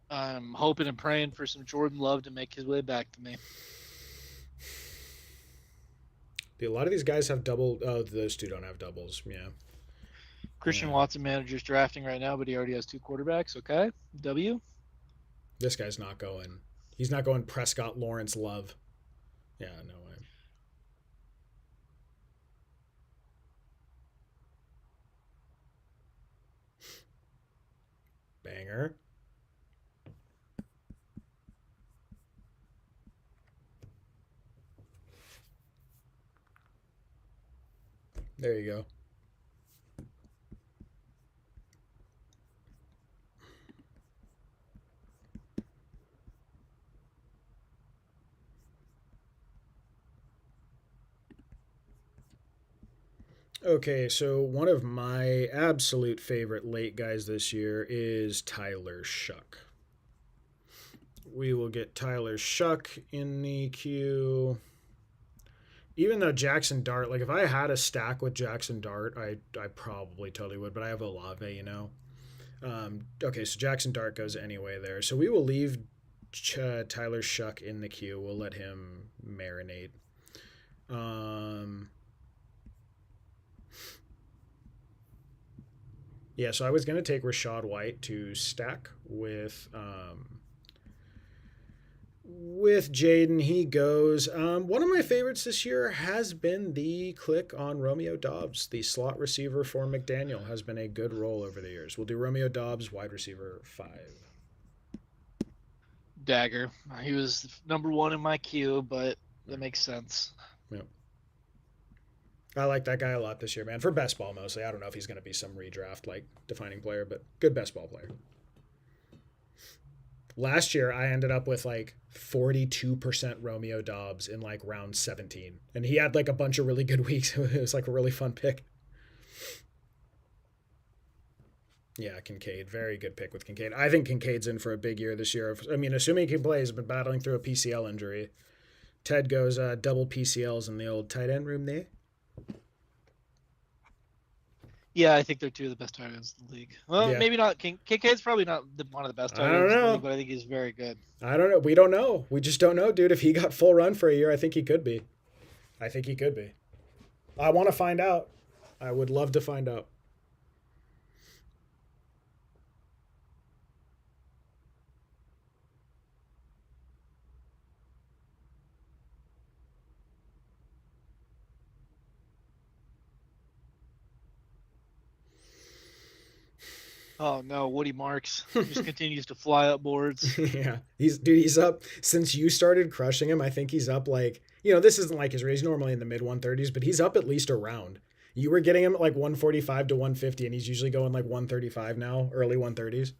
I'm hoping and praying for some Jordan Love to make his way back to me. A lot of these guys have double. Oh, those two don't have doubles. Yeah. Christian Yeah. Watson manager's drafting right now, but he already has two quarterbacks. Okay, W. This guy's not going. He's not going Prescott, Lawrence, Love. Yeah, no way. Banger. There you go. Okay, so one of my absolute favorite late guys this year is Tyler Shuck. We will get Tyler Shuck in the queue. Even though Jackson Dart, like if I had a stack with Jackson Dart, I probably totally would, but I have Olave. Okay, so Jackson Dart goes anyway there. So we will leave Tyler Shuck in the queue. We'll let him marinate. Um, yeah, so I was going to take Rashad White to stack With Jaden, he goes. One of my favorites this year has been the click on Romeo Dobbs, the slot receiver for McDaniel. Has been a good role over the years. We'll do Romeo Dobbs, wide receiver 5. Dagger. He was number 1 in my queue, but that makes sense. Yep. I like that guy a lot this year, man. For best ball mostly. I don't know if he's going to be some redraft like defining player, but good best ball player. Last year, I ended up with like 42% Romeo Dobbs in like round 17. And he had like a bunch of really good weeks. It was like a really fun pick. Yeah, Kincaid. Very good pick with Kincaid. I think Kincaid's in for a big year this year. I mean, assuming he can play, he's been battling through a PCL injury. Ted goes double PCLs in the old tight end room there. Yeah, I think they're 2 of the best tight ends in the league. Well, Yeah. Maybe not. Kincaid's probably not one of the best tight I don't ends in the know. league, but I think he's very good. I don't know. We don't know. We just don't know, dude. If he got full run for a year, I think he could be. I think he could be. I want to find out. I would love to find out. Oh no, Woody Marks just continues to fly up boards. Yeah, he's up since you started crushing him. I think he's up like, this isn't like his raise normally in the mid 130s, but he's up at least a round. You were getting him at like 145 to 150, and he's usually going like 135 now, early 130s.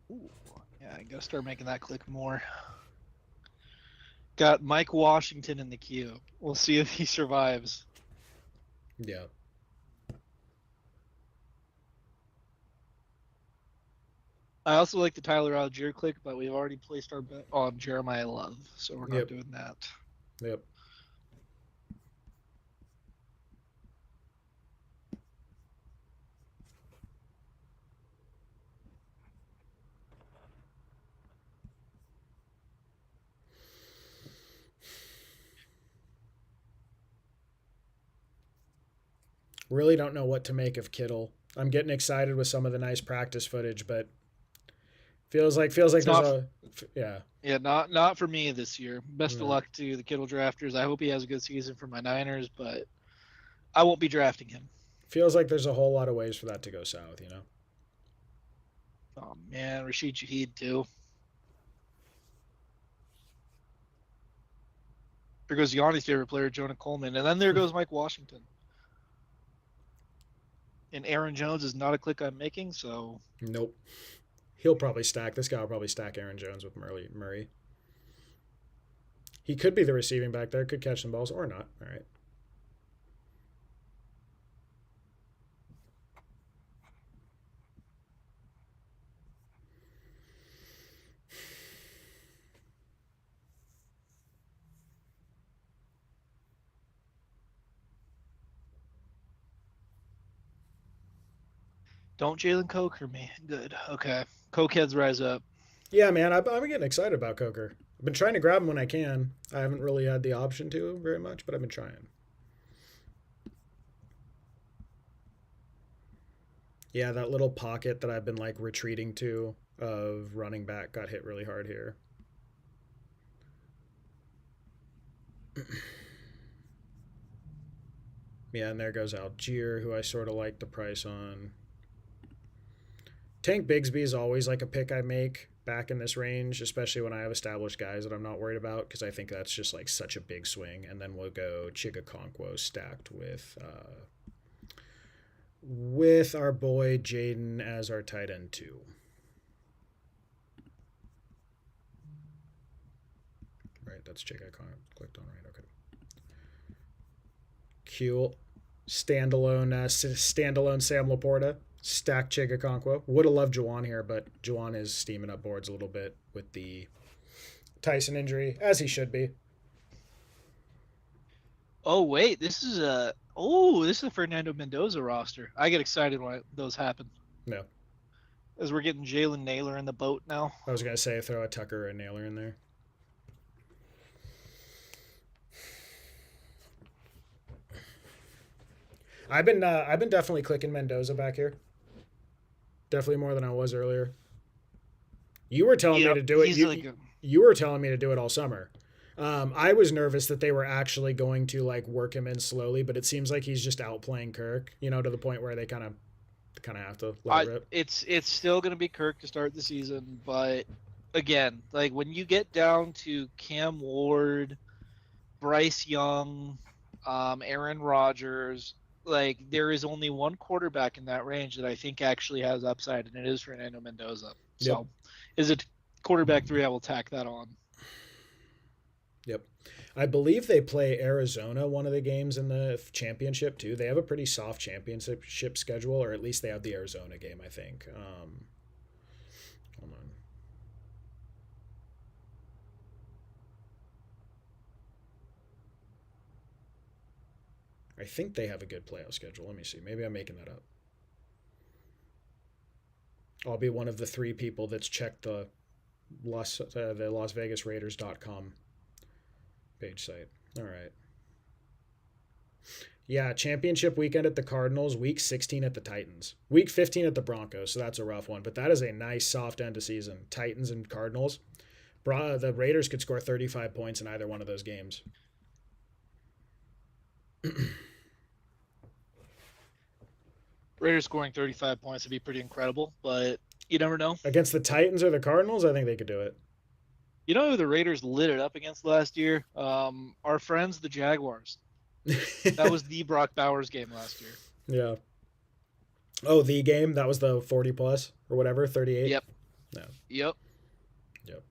Ooh, yeah, I gotta start making that click more. Got Mike Washington in the queue. We'll see if he survives. Yeah. I also like the Tyler Algier click, but we've already placed our bet on Jeremiah Love, so we're not doing that. Yep. Really don't know what to make of Kittle. I'm getting excited with some of the nice practice footage, but feels like there's yeah. Yeah, not for me this year. Best of luck to the Kittle drafters. I hope he has a good season for my Niners, but I won't be drafting him. Feels like there's a whole lot of ways for that to go south, Oh man, Rashid Shaheed too. There goes Yanni's favorite player, Jonah Coleman, and then there goes Mike Washington. And Aaron Jones is not a click I'm making, so Nope. He'll probably stack. This guy will probably stack Aaron Jones with Murray. He could be the receiving back there, could catch some balls or not. All right. don't Jalen Coker me. Good. Okay. Cokeheads rise up. Yeah, man, I'm getting excited about Coker. I've been trying to grab him when I can. I haven't really had the option to very much, but I've been trying. Yeah, that little pocket that I've been like retreating to of running back got hit really hard here. Yeah, and there goes Algier, who I sort of like the price on. Tank Bigsby is always like a pick I make back in this range, especially when I have established guys that I'm not worried about, because I think that's just like such a big swing. And then we'll go Chigakonkwo stacked with our boy Jaden as our tight end 2. Right, that's Chigakonkwo clicked on, right? Okay. Cool. Standalone Sam Laporta. Stack Chigakonkwo. Would have loved Juwan here, but Juwan is steaming up boards a little bit with the Tyson injury, as he should be. Oh wait, this is a Fernando Mendoza roster. I get excited when those happen. No. As we're getting Jalen Naylor in the boat now. I was gonna say throw a Tucker or a Naylor in there. I've been definitely clicking Mendoza back here. Definitely more than I was earlier. You were telling me Yep, to do it. he's You like you were telling me to do it all summer. I was nervous that they were actually going to like work him in slowly, but it seems like he's just outplaying Kirk, to the point where they kind of have to let it rip. it's still going to be Kirk to start the season, but again, like when you get down to Cam Ward, Bryce Young, Aaron Rodgers, like there is only one quarterback in that range that I think actually has upside, and it is Fernando Mendoza. Yep. So, is it quarterback three? I will tack that on. Yep. I believe they play Arizona one of the games in the championship too. They have a pretty soft championship schedule, or at least they have the Arizona game, I think. Hold on. I think they have a good playoff schedule. Let me see. Maybe I'm making that up. I'll be one of the three people that's checked the Las Vegas Raiders.com page site. All right. Yeah, championship weekend at the Cardinals, week 16 at the Titans, week 15 at the Broncos. So that's a rough one, but that is a nice soft end of season. Titans and Cardinals. The Raiders could score 35 points in either one of those games. Raiders scoring 35 points would be pretty incredible, but you never know. Against the Titans or the Cardinals, I think they could do it. You know who the Raiders lit it up against last year? Our friends, the Jaguars. That was the Brock Bowers game last year. Yeah. Oh, the game that was the 40 plus or whatever, 38. Yep. No. Yep. Yep.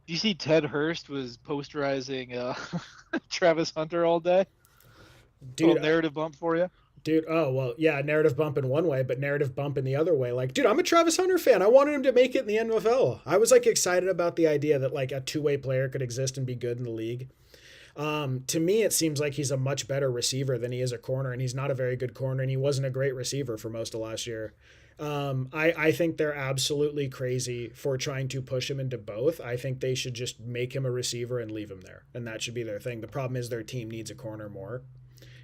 Do you see Ted Hurst was posterizing Travis Hunter all day? Dude, Little narrative bump for you. dude. Oh well, yeah. Narrative bump in one way, but narrative bump in the other way. Like, dude, I'm a Travis Hunter fan. I wanted him to make it in the NFL. I was like excited about the idea that like a two-way player could exist and be good in the league. To me, it seems like he's a much better receiver than he is a corner, and he's not a very good corner, and he wasn't a great receiver for most of last year. I think they're absolutely crazy for trying to push him into both. I think they should just make him a receiver and leave him there, and that should be their thing. The problem is their team needs a corner more.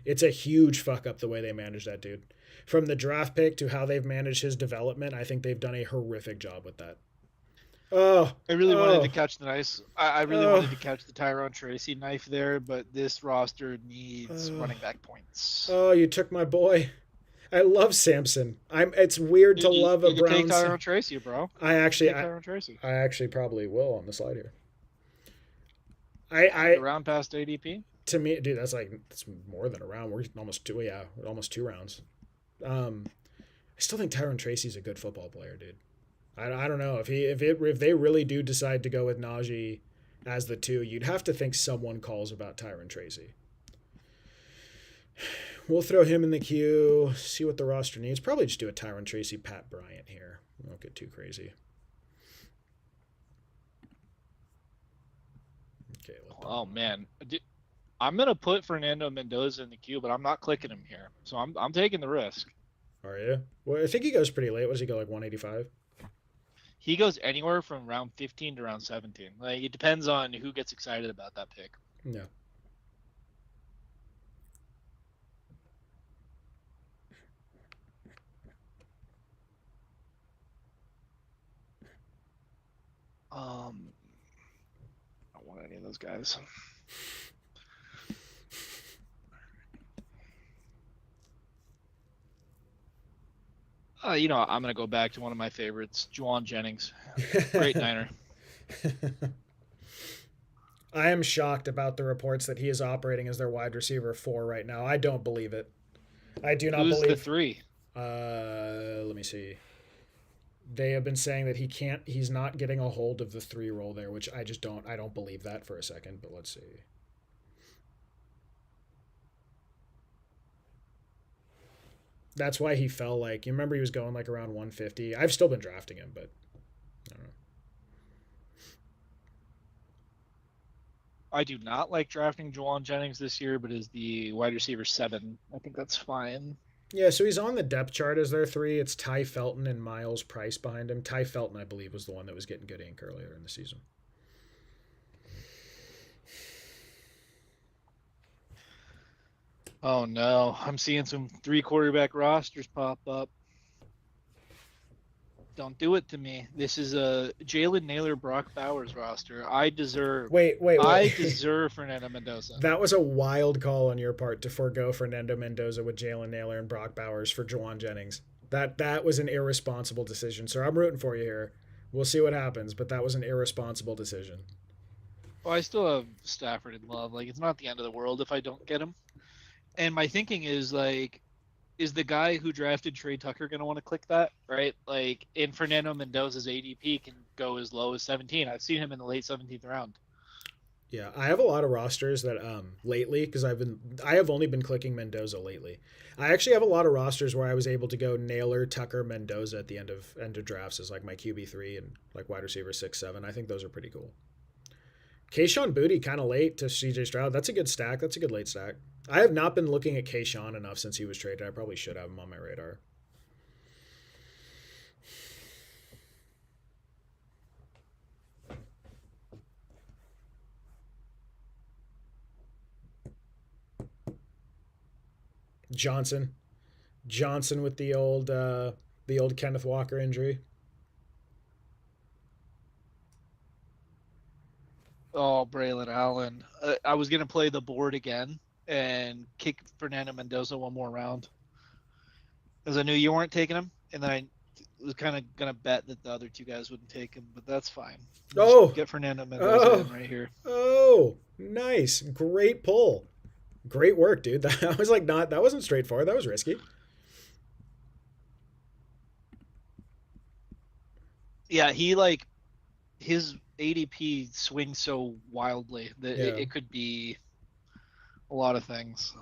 It's a huge fuck up the way they manage that dude. From the draft pick to how they've managed his development, I think they've done a horrific job with that. Oh, I really wanted oh, to catch the nice. I really wanted to catch the Tyrone Tracy knife there, but this roster needs running back points. oh, you took my boy. I love Samson. It's weird to love a You can take Browns. Tyrone Tracy, bro. I actually, Take Tyrone Tracy. I actually probably will on the slide here. The round past ADP. To me, dude, that's more than a round. We're almost two, yeah, almost 2 rounds. I still think Tyrone Tracy's a good football player, dude. I don't know if they really do decide to go with Najee as the two, you'd have to think someone calls about Tyrone Tracy. We'll throw him in the queue, see what the roster needs. Probably just do a Tyrone Tracy, Pat Bryant here. We won't get too crazy. Okay. Oh man, I'm gonna put Fernando Mendoza in the queue, but I'm not clicking him here, so I'm taking the risk. Are you? Well, I think he goes pretty late. What does he go, like 185? He goes anywhere from round 15 to round 17. Like it depends on who gets excited about that pick. No. I don't want any of those guys. I'm gonna go back to one of my favorites, Juwan Jennings. Great Niner. I am shocked about the reports that he is operating as their wide receiver 4 right now. I don't believe it. I do not Who's believe. the 3? Let me see. They have been saying that he's not getting a hold of the 3 role there, which I don't believe that for a second, but let's see. That's why he fell, like, you remember he was going like around 150. I've still been drafting him, but I don't know. I do not like drafting Juwan Jennings this year, but is the wide receiver 7. I think that's fine. Yeah, so he's on the depth chart as their 3. It's Ty Felton and Miles Price behind him. Ty Felton, I believe, was the one that was getting good ink earlier in the season. Oh no, I'm seeing some 3 quarterback rosters pop up. Don't do it to me. This is a Jalen Naylor, Brock Bowers roster. I deserve. Wait. I deserve Fernando Mendoza. That was a wild call on your part to forego Fernando Mendoza with Jalen Naylor and Brock Bowers for Jawan Jennings. That was an irresponsible decision. So I'm rooting for you here. We'll see what happens, but that was an irresponsible decision. Well, I still have Stafford in love. Like, it's not the end of the world if I don't get him. And my thinking is like, is the guy who drafted Trey Tucker going to want to click that, right? Like, in Fernando Mendoza's ADP can go as low as 17. I've seen him in the late 17th round. Yeah, I have a lot of rosters that lately because I have only been clicking Mendoza lately. I actually have a lot of rosters where I was able to go Naylor, Tucker, Mendoza at the end of drafts as like my QB3 and like wide receiver 6, 7. I think those are pretty cool. Kayshawn Booty kind of late to CJ Stroud. That's a good stack. That's a good late stack. I have not been looking at Kayshawn enough since he was traded. I probably should have him on my radar. Johnson. Johnson with the old Kenneth Walker injury. Oh, Braylon Allen. I was going to play the board again and kick Fernando Mendoza one more round because I knew you weren't taking him. And then I was kind of going to bet that the other two guys wouldn't take him, but that's fine. Oh, get Fernando Mendoza in right here. Oh, nice. Great pull. Great work, dude. That was like not that wasn't straightforward. That was risky. Yeah, he like his ADP swings so wildly that Yeah. it could be a lot of things.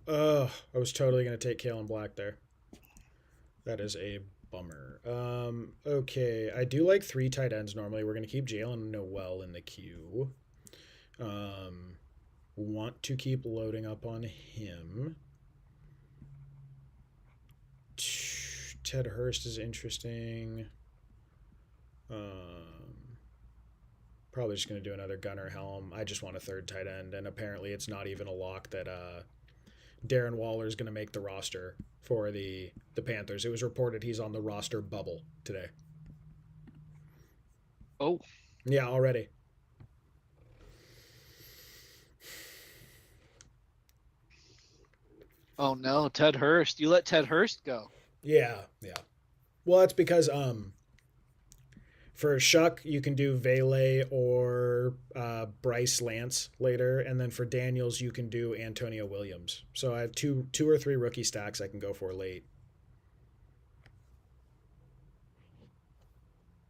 Ugh. I was totally gonna take Kalen Black there. That is a bummer. Okay. I do like 3 tight ends normally. We're gonna keep Jalen Noel in the queue. Um, want to keep loading up on him. Ted Hurst is interesting. Um, Probably just going to do another Gunnar Helm. I just want a third tight end, and apparently it's not even a lock that Darren Waller is going to make the roster for the Panthers. It was reported he's on the roster bubble today. Oh, Yeah, already. oh no, Ted Hurst. You let Ted Hurst go. Yeah. Well, that's because for Shuck you can do Vele or Bryce Lance later, and then for Daniels you can do Antonio Williams. So I have two or three rookie stacks I can go for late.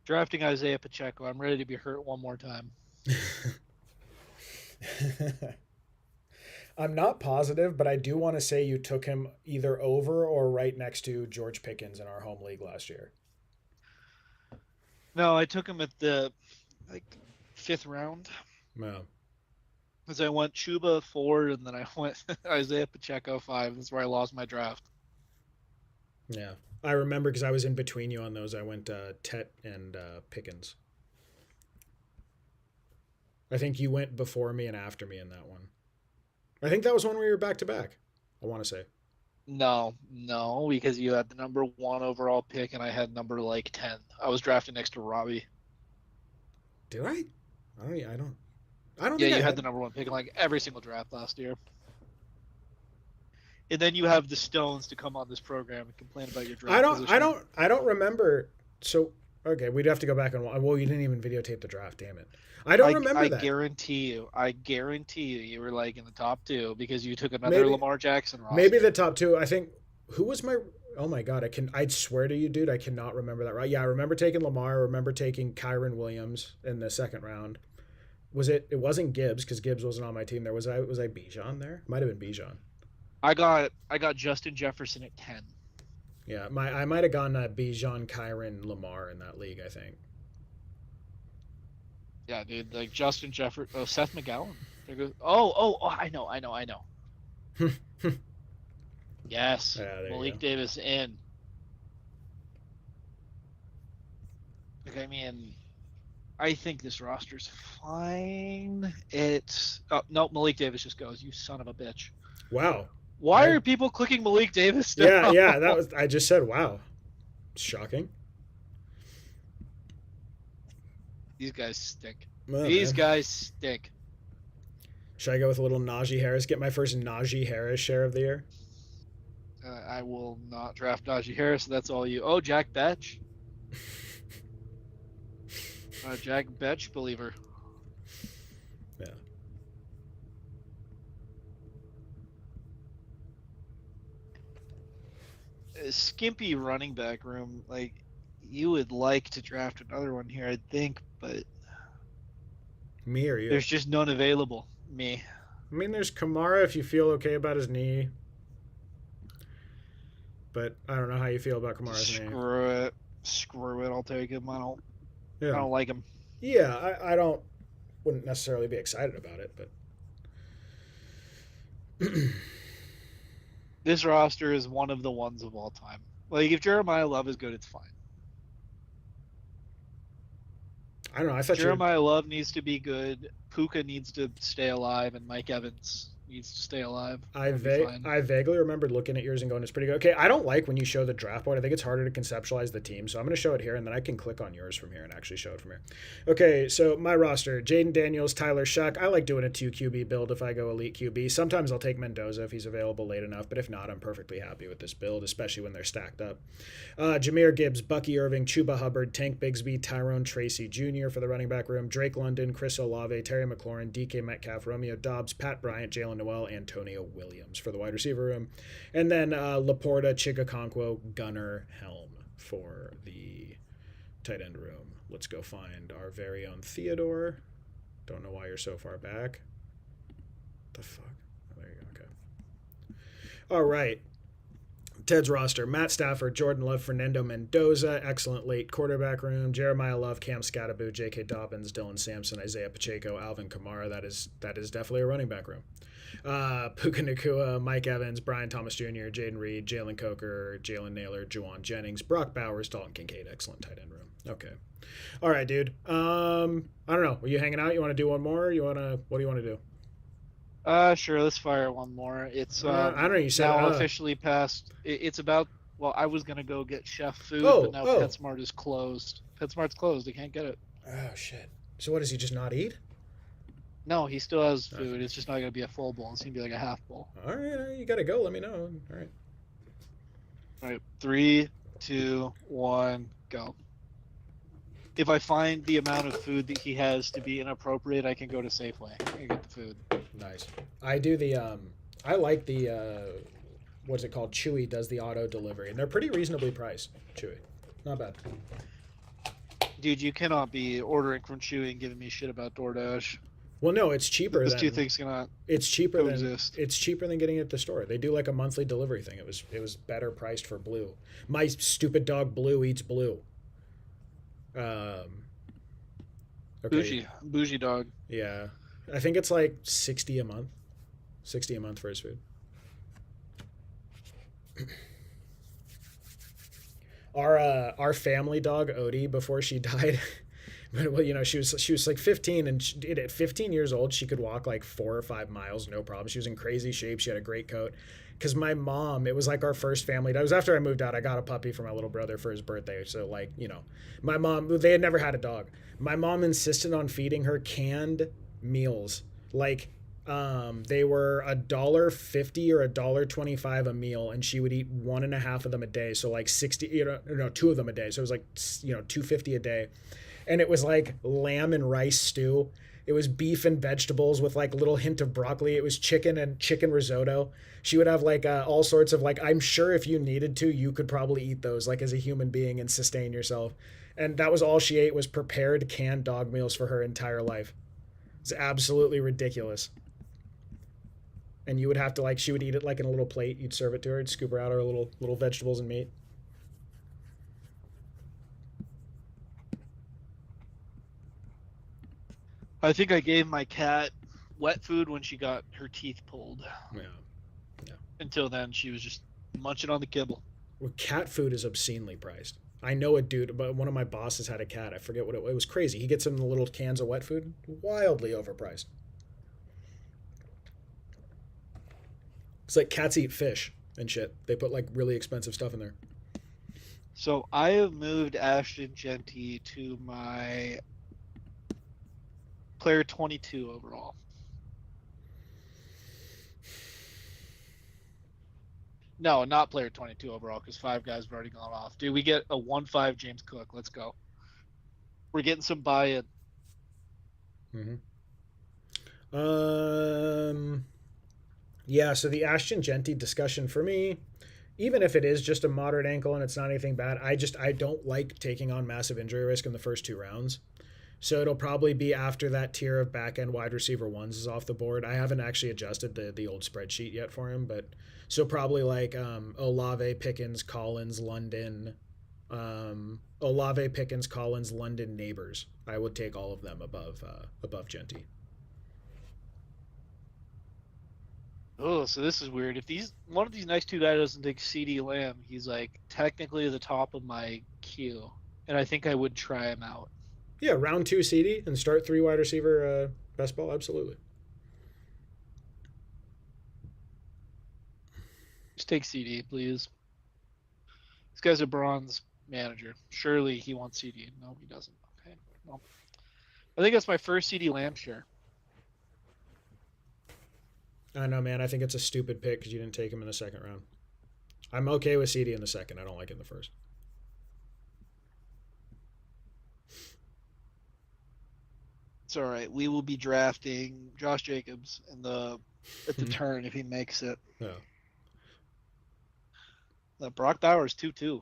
Drafting Isaiah Pacheco. I'm ready to be hurt one more time. I'm not positive, but I do want to say you took him either over or right next to George Pickens in our home league last year. No, I took him at the like 5th round. No. Because I went Chuba 4, and then I went Isaiah Pacheco 5. That's where I lost my draft. Yeah. I remember because I was in between you on those. I went Tet and Pickens. I think you went before me and after me in that one. I think that was when we were back to back. I want to say. No, because you had the number 1 overall pick, and I had number like 10. I was drafted next to Robbie. Did I? I don't. I don't. Yeah, think you I had the number 1 pick in like every single draft last year. And then you have the Stones to come on this program and complain about your draft position. I don't remember. So okay, we'd have to go back and well, you didn't even videotape the draft. Damn it! I don't remember that. I guarantee you were like in the top 2 because you took another Maybe- Lamar Jackson roster. Maybe the top 2. I think who was my? Oh my god! I'd swear to you, dude. I cannot remember that. Right? Yeah, I remember taking Lamar. I remember taking Kyron Williams in the second round. Was it? It wasn't Gibbs because Gibbs wasn't on my team. There was I. Was I Bijan there? Might have been Bijan. I got Justin Jefferson at 10. Yeah, I might have gone Bijan, Kyron, Lamar in that league. I think. Yeah, dude, like Justin Jefferson, Seth McGowan. There goes. Oh, I know. Yes, Yeah, Malik Davis in. Like, I mean, I think this roster's fine. It's no, Malik Davis just goes. You son of a bitch. Wow. Why are people clicking Malik Davis still? Yeah. That was. I just said, wow, shocking. These guys stink. Oh, These man. guys stink. Should I go with a little Najee Harris? Get my first Najee Harris share of the year. I will not draft Najee Harris. That's all you. Oh, Jack Betch. Jack Betch believer. Yeah. A skimpy running back room. Like, you would like to draft another one here, I think, but Me or you? there's just none available. Me. I mean, there's Kamara if you feel okay about his knee. But I don't know how you feel about Kamara's knee. Screw it. I'll take him. I Yeah. don't like him. Yeah, I wouldn't necessarily be excited about it, but This roster is one of the ones of all time. Like, if Jeremiah Love is good, it's fine. I don't know. I thought Jeremiah Love needs to be good. Puka needs to stay alive, and Mike Evans needs to stay alive. I vaguely remembered looking at yours and going, it's pretty good. Okay, I don't like when you show the draft board. I think it's harder to conceptualize the team. So I'm going to show it here, and then I can click on yours from here and actually show it from here. Okay, so my roster, Jaden Daniels, Tyler Shuck. I like doing a 2 QB build if I go elite QB. Sometimes I'll take Mendoza if he's available late enough, but if not, I'm perfectly happy with this build, especially when they're stacked up. Jahmyr Gibbs, Bucky Irving, Chuba Hubbard, Tank Bigsby, Tyrone Tracy Jr. for the running back room, Drake London, Chris Olave, Terry McLaurin, DK Metcalf, Romeo Dobbs, Pat Bryant, Jalen Noel, Antonio Williams for the wide receiver room. And then Laporta, Chigakonkwo, Gunnar, Helm for the tight end room. Let's go find our very own Theodore. Don't know why you're so far back. The fuck? Oh, there you go. Okay. All right. Ted's roster: Matt Stafford, Jordan Love, Fernando Mendoza, excellent late quarterback room, Jeremiah Love, Cam Scattaboo, J.K. Dobbins, Dylan Sampson, Isaiah Pacheco, Alvin Kamara. That is definitely a running back room. Puka Nacua, Mike Evans, Brian Thomas Jr., Jaden Reed, Jalen Coker, Jalen Naylor, Juwan Jennings, Brock Bowers, Dalton Kincaid. Excellent tight end room. Okay. All right, dude. I don't know. Are you hanging out? You want to do one more? What do you want to do? Sure. Let's fire one more. It's I don't know. You said now officially past. It's about. Well, I was gonna go get chef food, but now PetSmart is closed. PetSmart's closed. I can't get it. Oh shit. So what does he just not eat? No, he still has food. It's just not gonna be a full bowl. It's gonna be like a half bowl. All right, you gotta go. Let me know. All right. All right. 3, 2, 1, go. If I find the amount of food that he has to be inappropriate, I can go to Safeway and get the food. Nice. I do the I like the what's it called? Chewy does the auto delivery, and they're pretty reasonably priced. Chewy, not bad. Dude, you cannot be ordering from Chewy and giving me shit about DoorDash. Well, no, it's cheaper. Those two things cannot. It's cheaper coexist. It's cheaper than getting it at the store. They do like a monthly delivery thing. It was better priced for Blue. My stupid dog Blue eats Blue. Okay. Bougie dog. Yeah, I think it's like 60 a month. 60 a month for his food. Our family dog Odie, before she died, well, you know, she was like 15, and at 15 years old she could walk like 4 or 5 miles, no problem. She was in crazy shape. She had a great coat. Because my mom, it was like our first family. That was after I moved out. I got a puppy for my little brother for his birthday. So like, you know, my mom, they had never had a dog. My mom insisted on feeding her canned meals. Like, they were $1.50 or $1.25 a meal, and she would eat 1.5 of them a day. So like 60, no, 2 of them a day. So it was like, $2.50 a day. And it was like lamb and rice stew. It was beef and vegetables with like a little hint of broccoli. It was chicken and chicken risotto. She would have like all sorts of like, I'm sure if you needed to, you could probably eat those like as a human being and sustain yourself. And that was all she ate, was prepared canned dog meals for her entire life. It's absolutely ridiculous. And you would have to like, she would eat it like in a little plate. You'd serve it to her. You'd scoop her out her little vegetables and meat. I think I gave my cat wet food when she got her teeth pulled. Yeah. Until then, she was just munching on the kibble. Well, cat food is obscenely priced. I know a dude, but one of my bosses had a cat. I forget what it was crazy. He gets them in the little cans of wet food. Wildly overpriced. It's like cats eat fish and shit. They put like really expensive stuff in there. So I have moved Ashton Genty to my player 22 overall. No, not player 22 overall because five guys have already gone off. Dude, we get a 1-5 James Cook. Let's go. We're getting some buy-in. Mm-hmm. Um, yeah. So the Ashton Genty discussion for me, even if it is just a moderate ankle and it's not anything bad, I don't like taking on massive injury risk in the first 2 rounds. So it'll probably be after that tier of back end wide receiver ones is off the board. I haven't actually adjusted the old spreadsheet yet for him, but so probably like Olave, Pickens, Collins, London, Olave, Pickens, Collins, London, Neighbors. I would take all of them above Genty. Oh, so this is weird. If these one of these next two guys doesn't take CD Lamb, he's like technically the top of my queue, and I think I would try him out. Yeah, round 2 CD and start 3 wide receiver best ball. Absolutely. Just take CD, please. This guy's a bronze manager. Surely he wants CD. No, he doesn't. Okay. No. I think that's my first CD Lamb share. I know, man. I think it's a stupid pick because you didn't take him in the second round. I'm okay with CD in the second. I don't like it in the first. It's all right. We will be drafting Josh Jacobs in the at the turn if he makes it. Yeah. Brock Bowers 2-2.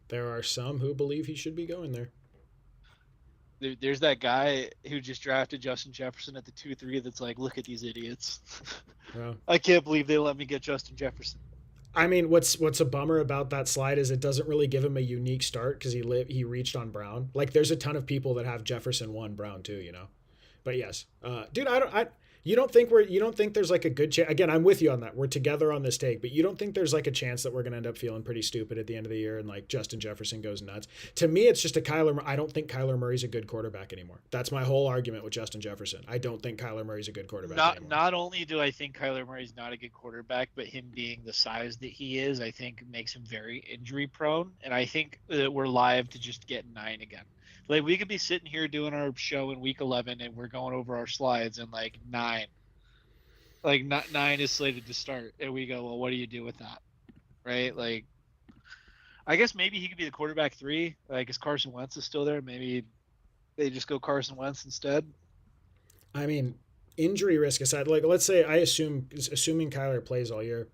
There are some who believe he should be going there. There's that guy who just drafted Justin Jefferson at the 2-3 that's like, look at these idiots. Yeah. I can't believe they let me get Justin Jefferson. I mean, what's a bummer about that slide is it doesn't really give him a unique start because he reached on Brown. Like, there's a ton of people that have Jefferson 1, Brown 2, you know. But yes, dude, you don't think there's like a good chance. Again, I'm with you on that. We're together on this take, but you don't think there's like a chance that we're gonna end up feeling pretty stupid at the end of the year and like Justin Jefferson goes nuts. To me, it's just a Kyler. I don't think Kyler Murray's a good quarterback anymore. That's my whole argument with Justin Jefferson. I don't think Kyler Murray's a good quarterback anymore. Not only do I think Kyler Murray's not a good quarterback, but him being the size that he is, I think makes him very injury prone. And I think that we're live to just get 9 again. Like we could be sitting here doing our show in week 11 and we're going over our slides and like 9. Like 9 is slated to start and we go, well, what do you do with that? Right? Like I guess maybe he could be the quarterback 3. Like is Carson Wentz is still there? Maybe they just go Carson Wentz instead. I mean, injury risk aside, like let's say assuming Kyler plays all year,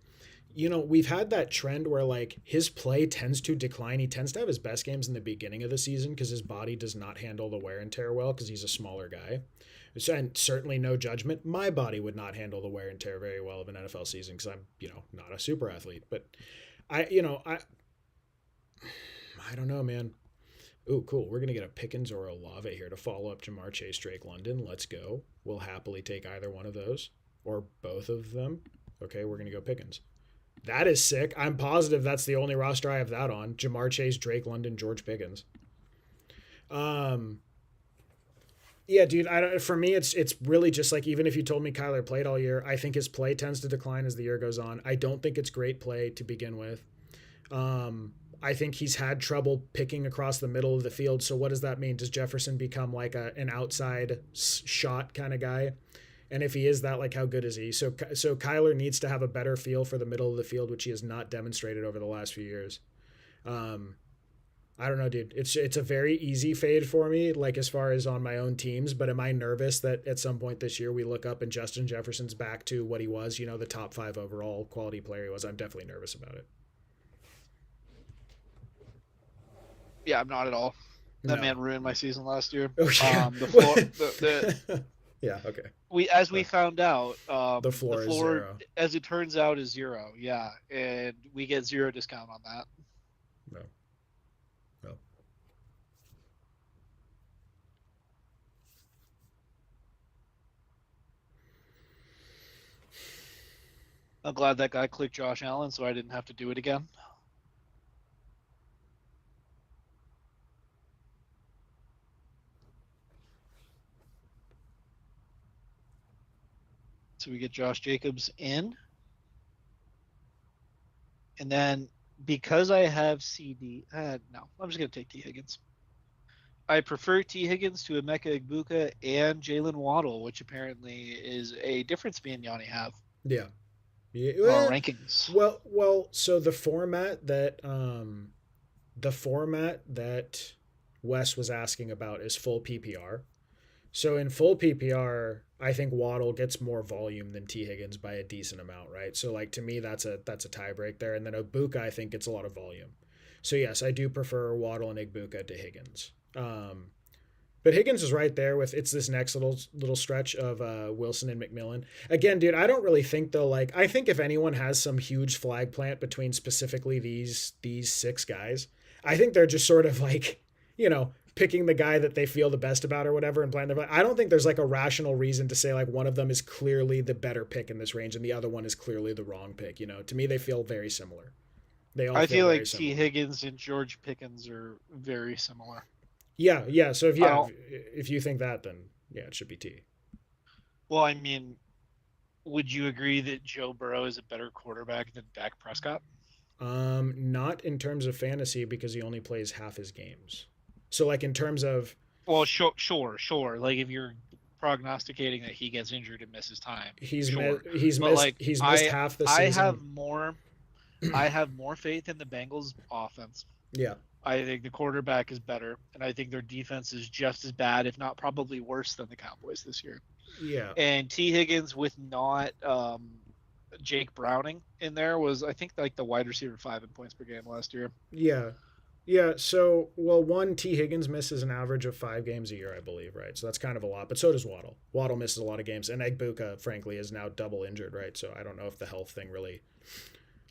you know, we've had that trend where like his play tends to decline. He tends to have his best games in the beginning of the season because his body does not handle the wear and tear well because he's a smaller guy. So, and certainly no judgment. My body would not handle the wear and tear very well of an NFL season because I'm, you know, not a super athlete. But I don't know, man. Ooh, cool. We're gonna get a Pickens or a Olave here to follow up Jamar Chase, Drake London. Let's go. We'll happily take either one of those or both of them. Okay, we're gonna go Pickens. That is sick. I'm positive that's the only roster I have that on. Jamar Chase, Drake London, George Pickens. Yeah, dude. For me, it's really just like even if you told me Kyler played all year, I think his play tends to decline as the year goes on. I don't think it's great play to begin with. I think he's had trouble picking across the middle of the field. So what does that mean? Does Jefferson become like an outside shot kind of guy? And if he is that, like, how good is he? So Kyler needs to have a better feel for the middle of the field, which he has not demonstrated over the last few years. I don't know, dude. It's a very easy fade for me, like as far as on my own teams. But am I nervous that at some point this year we look up and Justin Jefferson's back to what he was, you know, the top 5 overall quality player he was? I'm definitely nervous about it. Yeah, I'm not at all. That No. man ruined my season last year. Oh, yeah. Yeah, okay. We found out, The floor is 0. as it turns out, is 0. Yeah, and we get 0 discount on that. No. No. I'm glad that guy clicked Josh Allen, so I didn't have to do it again. So we get Josh Jacobs in, and then because I have CD, no, I'm just gonna take T Higgins. I prefer T Higgins to Emeka Egbuka and Jalen Waddle, which apparently is a difference me and Yanni have Yeah. Yeah. on our rankings. So the format that Wes was asking about is full PPR. So in full PPR, I think Waddle gets more volume than T Higgins by a decent amount, right? So like to me, that's a tie break there. And then Ibuka, I think gets a lot of volume. So yes, I do prefer Waddle and Ibuka to Higgins. But Higgins is right there with it's this next little stretch of Wilson and McMillan. Again, dude, I don't really think though. Like, I think if anyone has some huge flag plant between specifically these six guys, I think they're just sort of like, picking the guy that they feel the best about or whatever and playing their. I don't think there's like a rational reason to say like one of them is clearly the better pick in this range and the other one is clearly the wrong pick. To me they feel very similar. They all I feel feel very like T similar. Higgins and George Pickens are very similar. Yeah, yeah. So if I yeah, don't. if you think that, then yeah, it should be T. Well, I mean, would you agree that Joe Burrow is a better quarterback than Dak Prescott? Not in terms of fantasy because he only plays half his games. So like in terms of Well, sure. Like if you're prognosticating that he gets injured and misses time, sure. But like he's missed half the I have season. more I have more faith in the Bengals offense. Yeah, I think the quarterback is better, and I think their defense is just as bad, if not probably worse than the Cowboys this year. yeah, And T Higgins with not Jake Browning in there was I think like the wide receiver 5 in points per game last year. yeah, yeah. So well, one T Higgins misses an average of 5 games a year, I believe, right? So that's kind of a lot. But so does Waddle. Waddle misses a lot of games, and Egbuka, frankly, is now double injured, right? So I don't know if the health thing really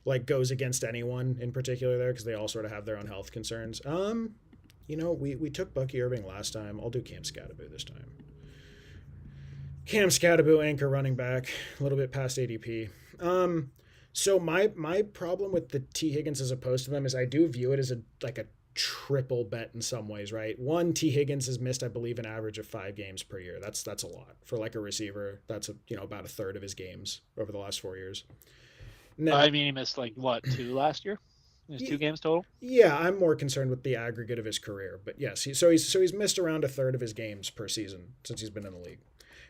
like goes against anyone in particular there because they all sort of have their own health concerns. We took Bucky Irving last time. I'll do Cam Scatterbo this time. Cam Scatterbo, anchor running back, a little bit past ADP. So my problem with the T Higgins as opposed to them is I do view it as a triple bet in some ways, right? One, T Higgins has missed, I believe, an average of 5 games per year. That's a lot for like a receiver. That's about a third of his games over the last 4 years. No, I mean, he missed like what 2 last year? There's 2 games total. yeah, I'm more concerned with the aggregate of his career, but yes, he's missed around a third of his games per season since he's been in the league,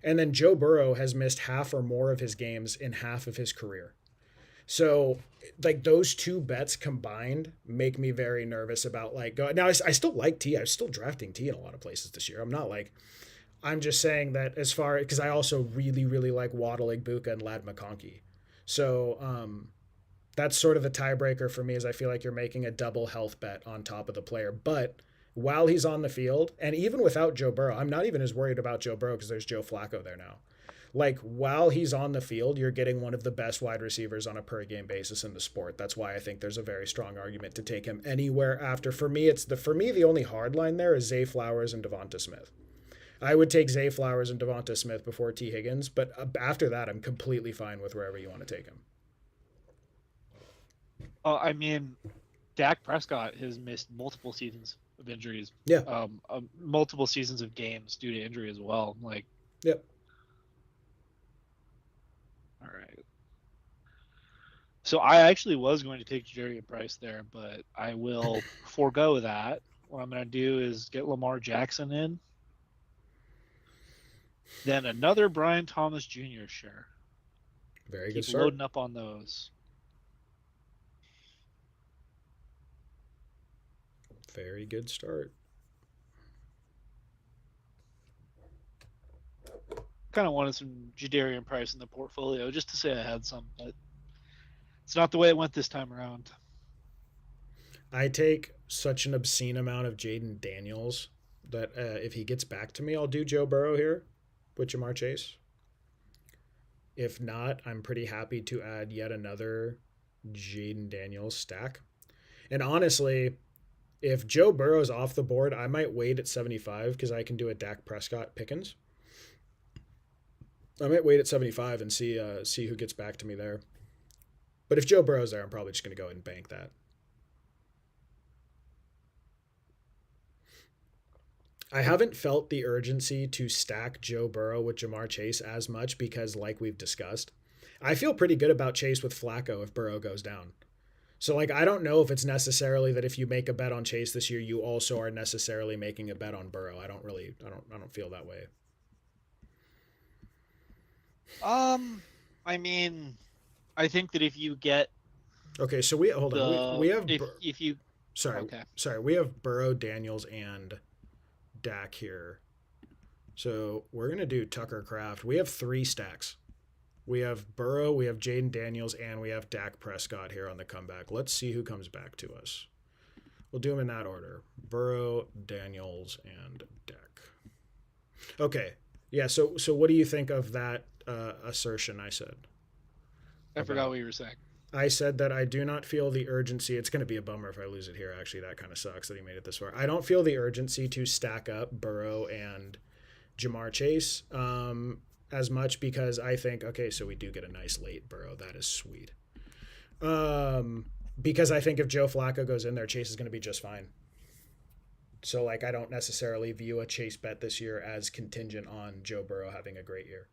and then Joe Burrow has missed half or more of his games in half of his career. So, like those two bets combined make me very nervous about like going. Now I still like T. I'm still drafting T in a lot of places this year. I'm not like I'm just saying that as far because I also really really like Waddle, Igbuka, and Lad McConkey. So that's sort of the tiebreaker for me is I feel like you're making a double health bet on top of the player. But while he's on the field, and even without Joe Burrow, I'm not even as worried about Joe Burrow because there's Joe Flacco there now. Like while he's on the field, you're getting one of the best wide receivers on a per game basis in the sport. That's why I think there's a very strong argument to take him anywhere after. For me the only hard line there is Zay Flowers and Devonta Smith. I would take Zay Flowers and Devonta Smith before T Higgins, but after that, I'm completely fine with wherever you want to take him. I mean, Dak Prescott has missed multiple seasons of injuries, Yeah. multiple seasons of games due to injury as well. Like, Yep. all right. So I actually was going to take Jerry Price there, but I will forego that. What I'm going to do is get Lamar Jackson in, then another Brian Thomas Jr. share. Very good Keep start. loading up on those. Very good start. Kind of wanted some Jadarian Price in the portfolio just to say I had some, but it's not the way it went this time around. I take such an obscene amount of Jaden Daniels that if he gets back to me, I'll do Joe Burrow here with Jamar Chase. If not, I'm pretty happy to add yet another Jaden Daniels stack. And honestly, if Joe Burrow's off the board, I might wait at 75 because I can do a Dak Prescott Pickens. I might wait at 75 and see who gets back to me there. But if Joe Burrow's there, I'm probably just going to go ahead and bank that. I haven't felt the urgency to stack Joe Burrow with Jamar Chase as much because, like we've discussed, I feel pretty good about Chase with Flacco if Burrow goes down. So, like, I don't know if it's necessarily that if you make a bet on Chase this year, you also are necessarily making a bet on Burrow. I don't feel that way. Um, I mean, I think that if you get Okay, so we hold on. We have if you sorry okay. sorry we have Burrow, Daniels, and Dak here. So we're gonna do Tucker Craft. We have three stacks. We have Burrow, we have Jaden Daniels, and we have Dak Prescott here on the comeback. Let's see who comes back to us. We'll do them in that order: Burrow, Daniels, and Dak. Okay, yeah. So what do you think of that assertion I said I forgot about? what you were saying. I said that I do not feel the urgency. It's going to be a bummer if I lose it here. Actually, that kind of sucks that he made it this far. I don't feel the urgency to stack up Burrow and Jamar Chase as much because I think, okay, so we do get a nice late Burrow. That is sweet. Because I think if Joe Flacco goes in there, Chase is going to be just fine. So, like, I don't necessarily view a Chase bet this year as contingent on Joe Burrow having a great year.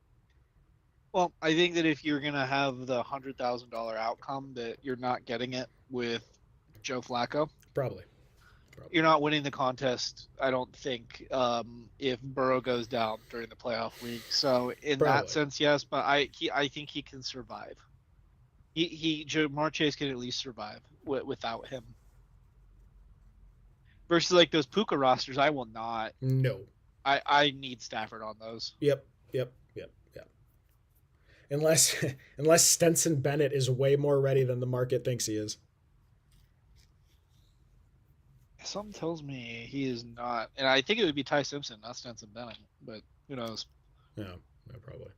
Well, I think that if you're gonna have the $100,000 outcome, that you're not getting it with Joe Flacco. Probably. Probably. You're not winning the contest, I don't think, if Burrow goes down during the playoff week. So in that Probably. sense, yes, but I think he can survive. Jamar Chase can at least survive without him. Versus like those Puka rosters, I will not. No. I need Stafford on those. Yep. Yep. Yep. Yep. Unless unless Stenson Bennett is way more ready than the market thinks he is. Something tells me he is not, and I think it would be Ty Simpson, not Stenson Bennett. But who knows? No, no, probably.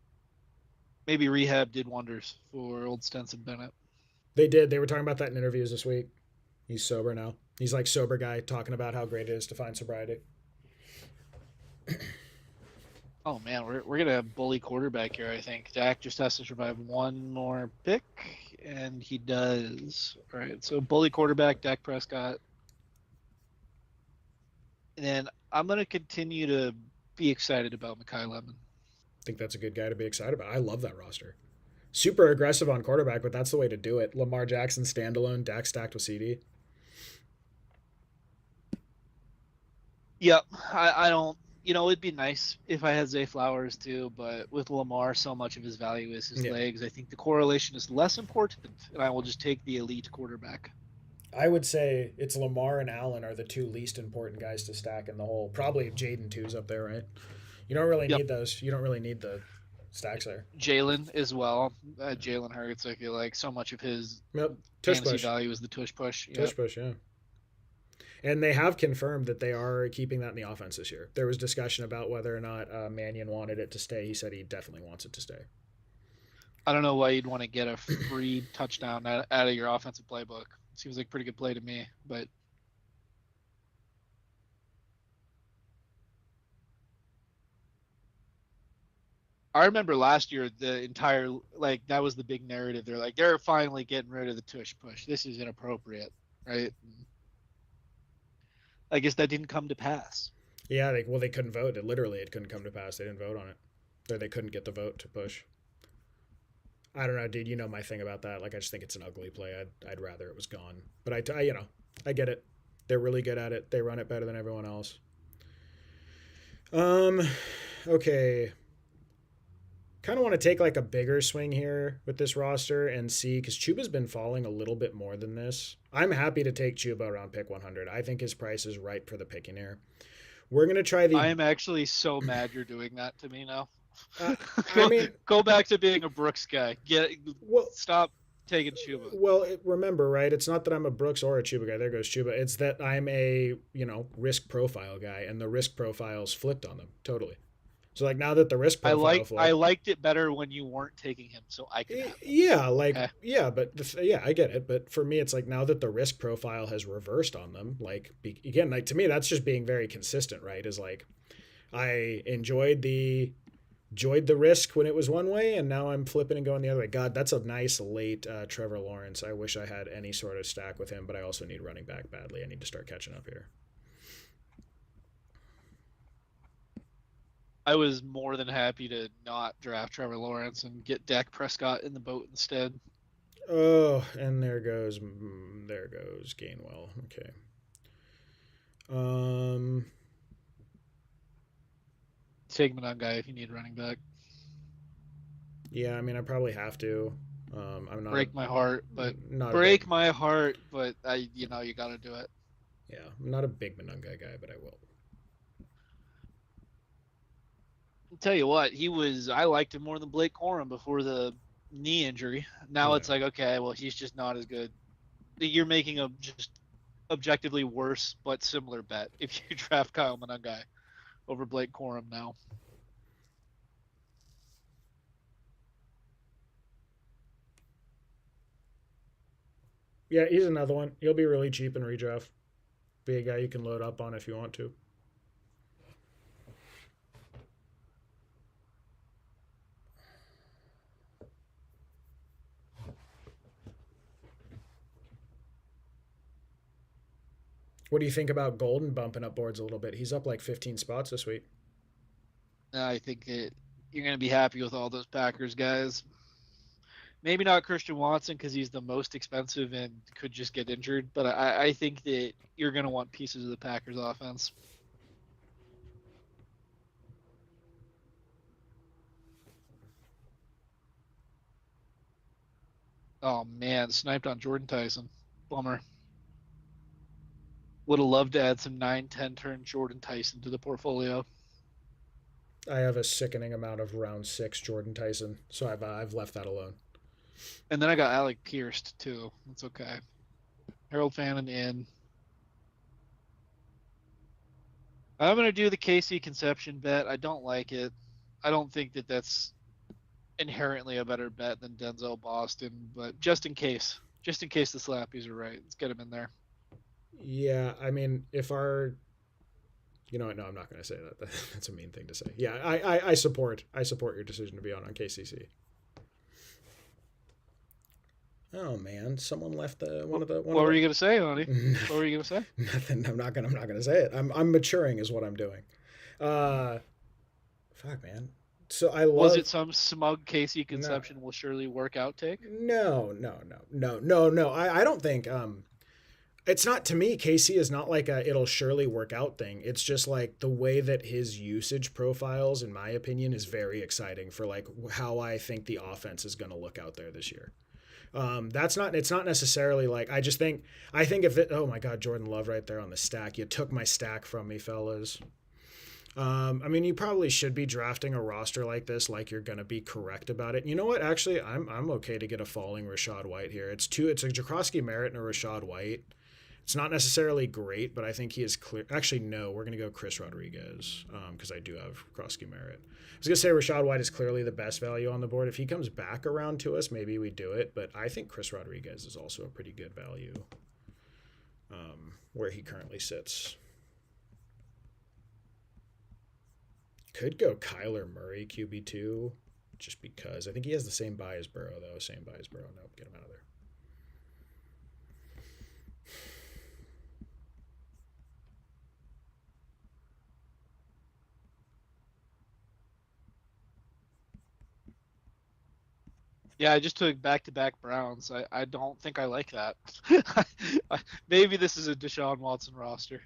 Maybe rehab did wonders for old Stenson Bennett. They did. They were talking about that in interviews this week. He's sober now. He's like sober guy talking about how great it is to find sobriety. Oh man, we're gonna bully quarterback here. I think Dak just has to survive one more pick, and he does. All right, so bully quarterback Dak Prescott, and then I'm gonna continue to be excited about Mekhi Lemon. I think that's a good guy to be excited about. I love that roster. Super aggressive on quarterback, but that's the way to do it. Lamar Jackson standalone, Dak stacked with CD. Yep, I don't. It'd be nice if I had Zay Flowers too, but with Lamar, so much of his value is his Yeah. legs. I think the correlation is less important, and I will just take the elite quarterback. I would say it's Lamar and Allen are the two least important guys to stack in the whole. Probably Jaden two's up there, right? You don't really Yep, need those. You don't really need the stacks there. Jalen as well. Jalen Hurts, I feel like so much of his Yep. Tush fantasy push. value is the tush push. Tush Yep. push, yeah. And they have confirmed that they are keeping that in the offense this year. There was discussion about whether or not Mannion wanted it to stay. He said he definitely wants it to stay. I don't know why you'd want to get a free touchdown out of your offensive playbook. Seems like a pretty good play to me, but I remember last year the entire like that was the big narrative. They're like they're finally getting rid of the tush push. This is inappropriate, right? I guess that didn't come to pass. Yeah, they couldn't vote. It couldn't come to pass. They didn't vote on it, or they couldn't get the vote to push. I don't know, dude. You know my thing about that. Like, I just think it's an ugly play. I'd rather it was gone. But I get it. They're really good at it. They run it better than everyone else. Um, okay. Kind of want to take like a bigger swing here with this roster and see because Chuba's been falling a little bit more than this. I'm happy to take Chuba around pick 100. I think his price is ripe for the picking here. We're gonna try I the. am actually so mad you're doing that to me now. Uh, I go, mean, go back to being a Brooks guy. well, Stop taking Chuba. remember, right? It's not that I'm a Brooks or a Chuba guy. There goes Chuba. It's that I'm a risk profile guy, and the risk profiles flipped on them totally. So like now that the risk profile I flipped, liked it better when you weren't taking him, so I could have him. yeah, like Okay. yeah, but yeah, I get it. But for me, it's like now that the risk profile has reversed on them, like again, like to me, that's just being very consistent, right? Is like I enjoyed the risk when it was one way, and now I'm flipping and going the other way. God, that's a nice late Trevor Lawrence. I wish I had any sort of stack with him, but I also need running back badly. I need to start catching up here. I was more than happy to not draft Trevor Lawrence and get Dak Prescott in the boat instead. Oh, and there goes Gainwell. Okay. Um, Take him on guy if you need running back. yeah, I mean, I probably have to. I'm not a Break my heart, but not a big break my heart, but you got to do it. yeah, I'm not a big Monunga guy, but I will. I'll tell you what, I liked him more than Blake Corum before the knee injury. Now Yeah. it's like, okay, well, he's just not as good. You're making a just objectively worse but similar bet if you draft Kyle Monangai over Blake Corum now. Yeah, he's another one. He'll be really cheap in redraft. Be a guy you can load up on if you want to. What do you think about Golden bumping up boards a little bit? He's up like 15 spots this week. I think you're going to be happy with all those Packers guys. Maybe not Christian Watson because he's the most expensive and could just get injured, but I think that you're going to want pieces of the Packers offense. Oh man, sniped on Jordan Tyson. Bummer. Would have loved to add some 9-10 turn Jordan Tyson to the portfolio. I have a sickening amount of round six Jordan Tyson, so I've left that alone. And then I got Alec Pierce too. That's okay. Harold Fannin in. I'm going to do the KC Conception bet. I don't like it. I don't think that that's inherently a better bet than Denzel Boston, but just in case the Slappies are right, let's get him in there. Yeah, I mean, if our you know what? No, I'm not going to say that. That's a mean thing to say. Yeah, I support your decision to be on KCC. Oh man, someone left the one of the one What of were the. you going to say, Honey? What were you going to say? Nothing. I'm not gonna say it. I'm maturing is what I'm doing. Uh, fuck man. So I Was love it some smug KC no Conception will surely work out take? no. I don't think it's not to me. Casey is not like a it'll surely work out thing. It's just like the way that his usage profiles, in my opinion, is very exciting for like how I think the offense is going to look out there this year. That's not. It's not necessarily like I just think. I think if it. Oh my God, Jordan Love right there on the stack. You took my stack from me, fellas. I mean, you probably should be drafting a roster like this, like you're gonna be correct about it. You know what? Actually, I'm okay to get a falling Rashad White here. It's two. It's a Jakrowski Merritt and a Rashad White. It's not necessarily great, but I think he is clear. Actually, no, we're gonna go Chris Rodriguez because I do have Jakrowski Merritt. I was gonna say Rashad White is clearly the best value on the board. If he comes back around to us, maybe we do it. But I think Chris Rodriguez is also a pretty good value where he currently sits. Could go Kyler Murray QB2 just because I think he has the same buy as Burrow though. Same buy as Burrow. Nope, get him out of there. Yeah, I just took back-to-back Browns. I don't think I like that. Maybe this is a Deshaun Watson roster.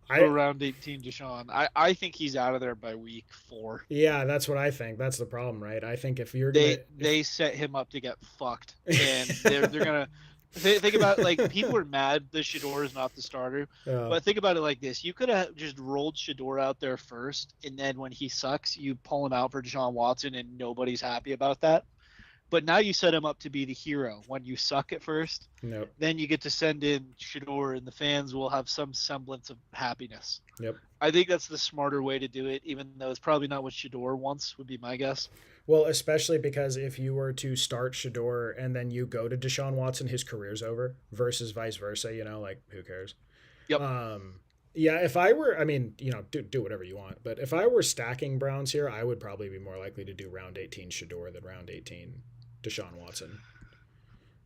I Go round 18, Deshaun. I think he's out of there by week 4. Yeah, that's what I think. That's the problem, right? I think if you're gonna They set him up to get fucked, and they're gonna think about like people are mad that Shador is not the starter, uh, but think about it like this: you could have just rolled Shador out there first, and then when he sucks, you pull him out for Deshaun Watson, and nobody's happy about that. But now you set him up to be the hero when you suck at first. nope, Then you get to send in Shador, and the fans will have some semblance of happiness. yep. I think that's the smarter way to do it, even though it's probably not what Shador wants, would be my guess. Well, especially because if you were to start Shador and then you go to Deshaun Watson, his career's over. Versus vice versa, like who cares? Yep. Yeah, if I were, I mean, do whatever you want. But if I were stacking Browns here, I would probably be more likely to do round 18 Shador than round 18 Deshaun Watson.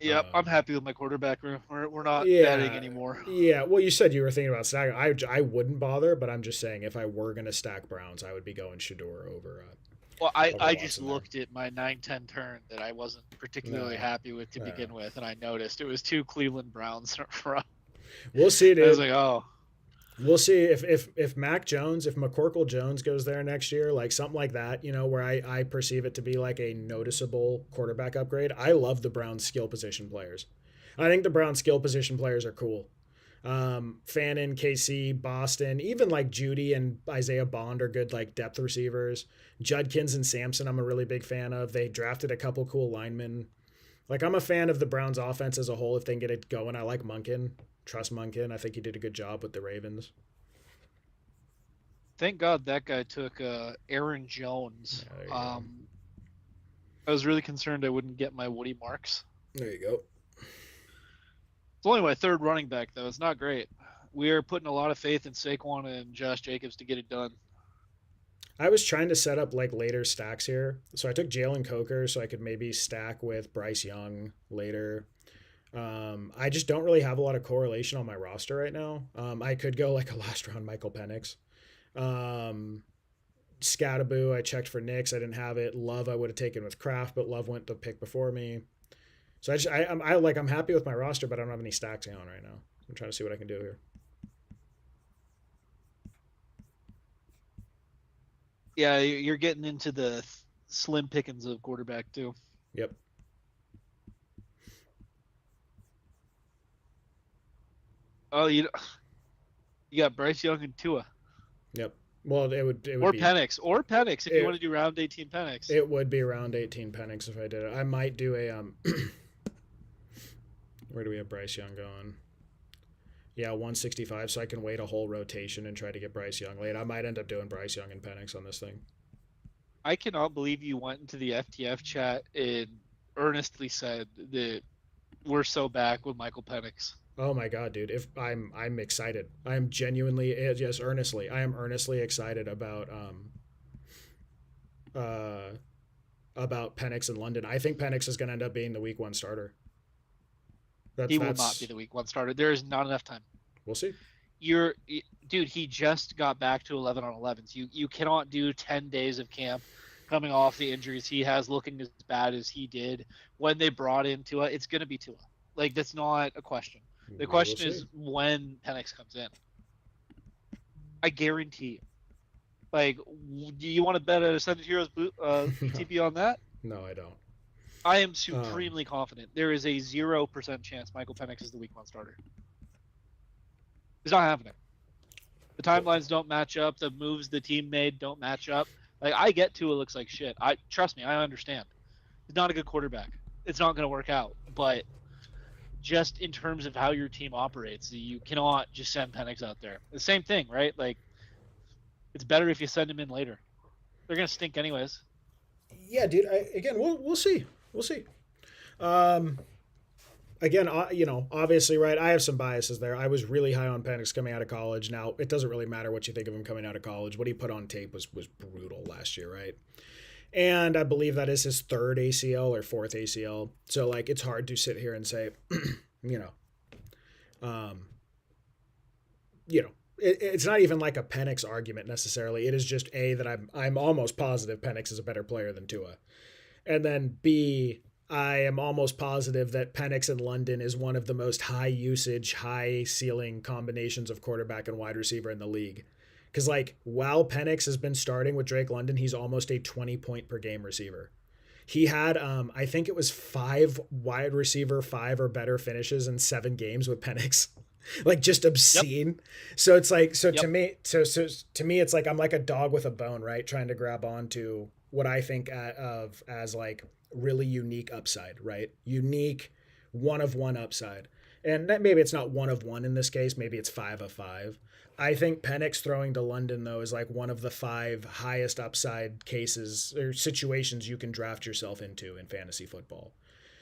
Yep, I'm happy with my quarterback room. We're not betting Yeah, anymore. yeah. Well, you said you were thinking about stacking. I wouldn't bother, but I'm just saying if I were gonna stack Browns, I would be going Shador Well, I, over I just Watson there. looked at my 9-10 turn that I wasn't particularly No, happy with to no. begin with, and I noticed it was two Cleveland Browns in a row. We'll see, I was dude. like, oh, We'll see if Mac Jones, if McCorkle Jones goes there next year, like something like that, where I perceive it to be like a noticeable quarterback upgrade. I love the Browns skill position players. I think the Browns skill position players are cool. Fannin, KC, Boston, even like Judy and Isaiah Bond are good like depth receivers. Judkins and Sampson, I'm a really big fan of. They drafted a couple cool linemen. Like I'm a fan of the Browns offense as a whole if they can get it going. I like Munkin. Trust Munkin. I think he did a good job with the Ravens. thank God that guy took Aaron Jones. Yeah, there you go. I was really concerned I wouldn't get my Woody marks. There you go. It's only my third running back, though. It's not great. We are putting a lot of faith in Saquon and Josh Jacobs to get it done. I was trying to set up like later stacks here. So I took Jalen Coker so I could maybe stack with Bryce Young later. I just don't really have a lot of correlation on my roster right now. I could go like a last round Michael Penix. Um, Scattaboo, I checked for Knicks. I didn't have it. Love, I would have taken with Kraft, but Love went the pick before me. So I'm happy with my roster, but I don't have any stacks on right now. I'm trying to see what I can do here. Yeah, you're getting into the slim pickings of quarterback, too. Yep. Oh, you got Bryce Young and Tua. Yep. Well, it would Or be Penix if you want it, to do round 18 Penix. it would be around 18 Penix if I did it. I might do a where do we have Bryce Young going? Yeah, 165, so I can wait a whole rotation and try to get Bryce Young late. I might end up doing Bryce Young and Penix on this thing. I cannot believe you went into the FTF chat and earnestly said that we're so back with Michael Penix. Oh my god, dude! If I'm excited. I am genuinely yes, earnestly. I am earnestly excited uh about Penix in London. I think Penix is going to end up being the week 1 starter. He will not be That's the week 1 starter. There is not enough time. we'll see. Dude, he just got back to 11 on 11s. You cannot do 10 days of camp coming off the injuries he has, looking as bad as he did when they brought in Tua. It's going to be Tua. Like, that's not a question. The We will question is see. when Penix comes in. I guarantee you. Like, do you want to bet a Ascended Heroes ETB on that? No, I don't. I am supremely confident. There is a 0% chance Michael Penix is the week 1 starter. It's not happening. The timelines don't match up. The moves the team made don't match up. Like, I get Tua looks like shit. Trust me, I understand. He's not a good quarterback. It's not going to work out. But just in terms of how your team operates, you cannot just send Penix out there. The same thing, right? Like, it's better if you send him in later. They're going to stink anyways. Yeah, dude. Again, we'll see. We'll see. Again, obviously, right. I have some biases there. I was really high on Penix coming out of college. Now it doesn't really matter what you think of him coming out of college. What he put on tape was brutal last year, right? And I believe that is his 3rd ACL or 4th ACL. So like, it's hard to sit here and say, you know, um, it's not even like a Penix argument necessarily. It is just that I'm almost positive Penix is a better player than Tua. And then B, I am almost positive that Penix in London is one of the most high usage, high ceiling combinations of quarterback and wide receiver in the league. Because, like, while Penix has been starting with Drake London, he's almost a 20 point per game receiver. He had, I think it was 5 wide receiver, 5 or better finishes in 7 games with Penix. Like, just obscene. Yep. So it's like, Yep. to me, it's like I'm like a dog with a bone, right? Trying to grab onto what I think of as like really unique upside, right? Unique 1 of 1 upside. And that maybe it's not 1 of 1 in this case. Maybe it's 5 of 5. I think Penix throwing to London, though, is like one of the 5 highest upside cases or situations you can draft yourself into in fantasy football.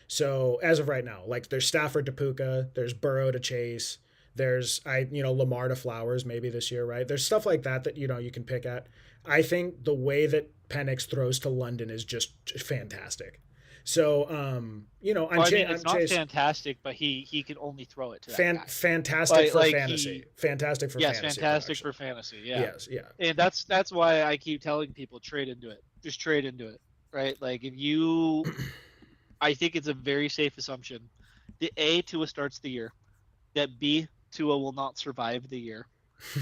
So as of right now, like there's Stafford to Puka, there's Burrow to Chase, there's Lamar to Flowers maybe this year, right? There's stuff like that you can pick at. I think the way that Penix throws to London is just fantastic. So, Well, I mean, I'm it's not Chase. Fantastic, but he can only throw it to that guy. Fantastic for Like fantasy. he Fantastic for Yes, fantasy fantastic production. for fantasy. Yeah, Yes, yeah. and that's why I keep telling people trade into it. Just trade into it, right? Like if you, I think it's a very safe assumption that A, Tua starts the year, that B, Tua will not survive the year,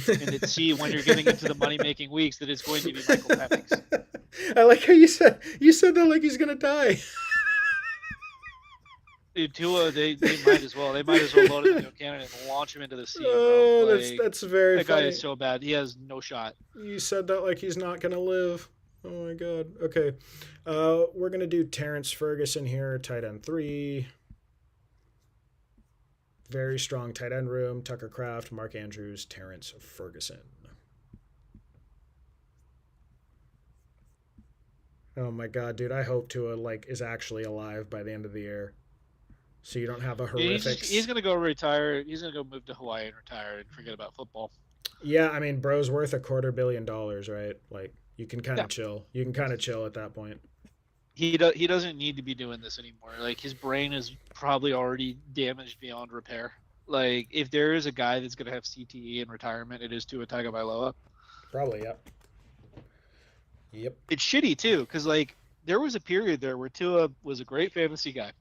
and that C, when you're getting into the money making weeks, that it's going to be Michael Penix. I like how you said that like he's gonna die. Dude, Tua, they might as well. They might as well load him into a cannon and launch him into the sea, bro. Oh, Like that's very that guy is funny. so bad. He has no shot. You said that like he's not gonna live. Oh my god. Okay. We're gonna do Terrence Ferguson here, tight end 3. Very strong tight end room. Tucker Kraft, Mark Andrews, Terrence Ferguson. Oh my god, dude! I hope Tua like is actually alive by the end of the year, so you don't have a Yeah, horrific. he's gonna go retire. He's gonna go move to Hawaii and retire and forget about football. Yeah, I mean, bro's worth $250 million, right? Like you can kind Yeah, of chill. You can kind of chill at that point. he doesn't need to be doing this anymore. Like his brain is probably already damaged beyond repair. Like if there is a guy that's gonna have CTE in retirement, it is Tua Tagovailoa. Probably, yep. Yep. It's shitty too, because like there was a period there where Tua was a great fantasy guy.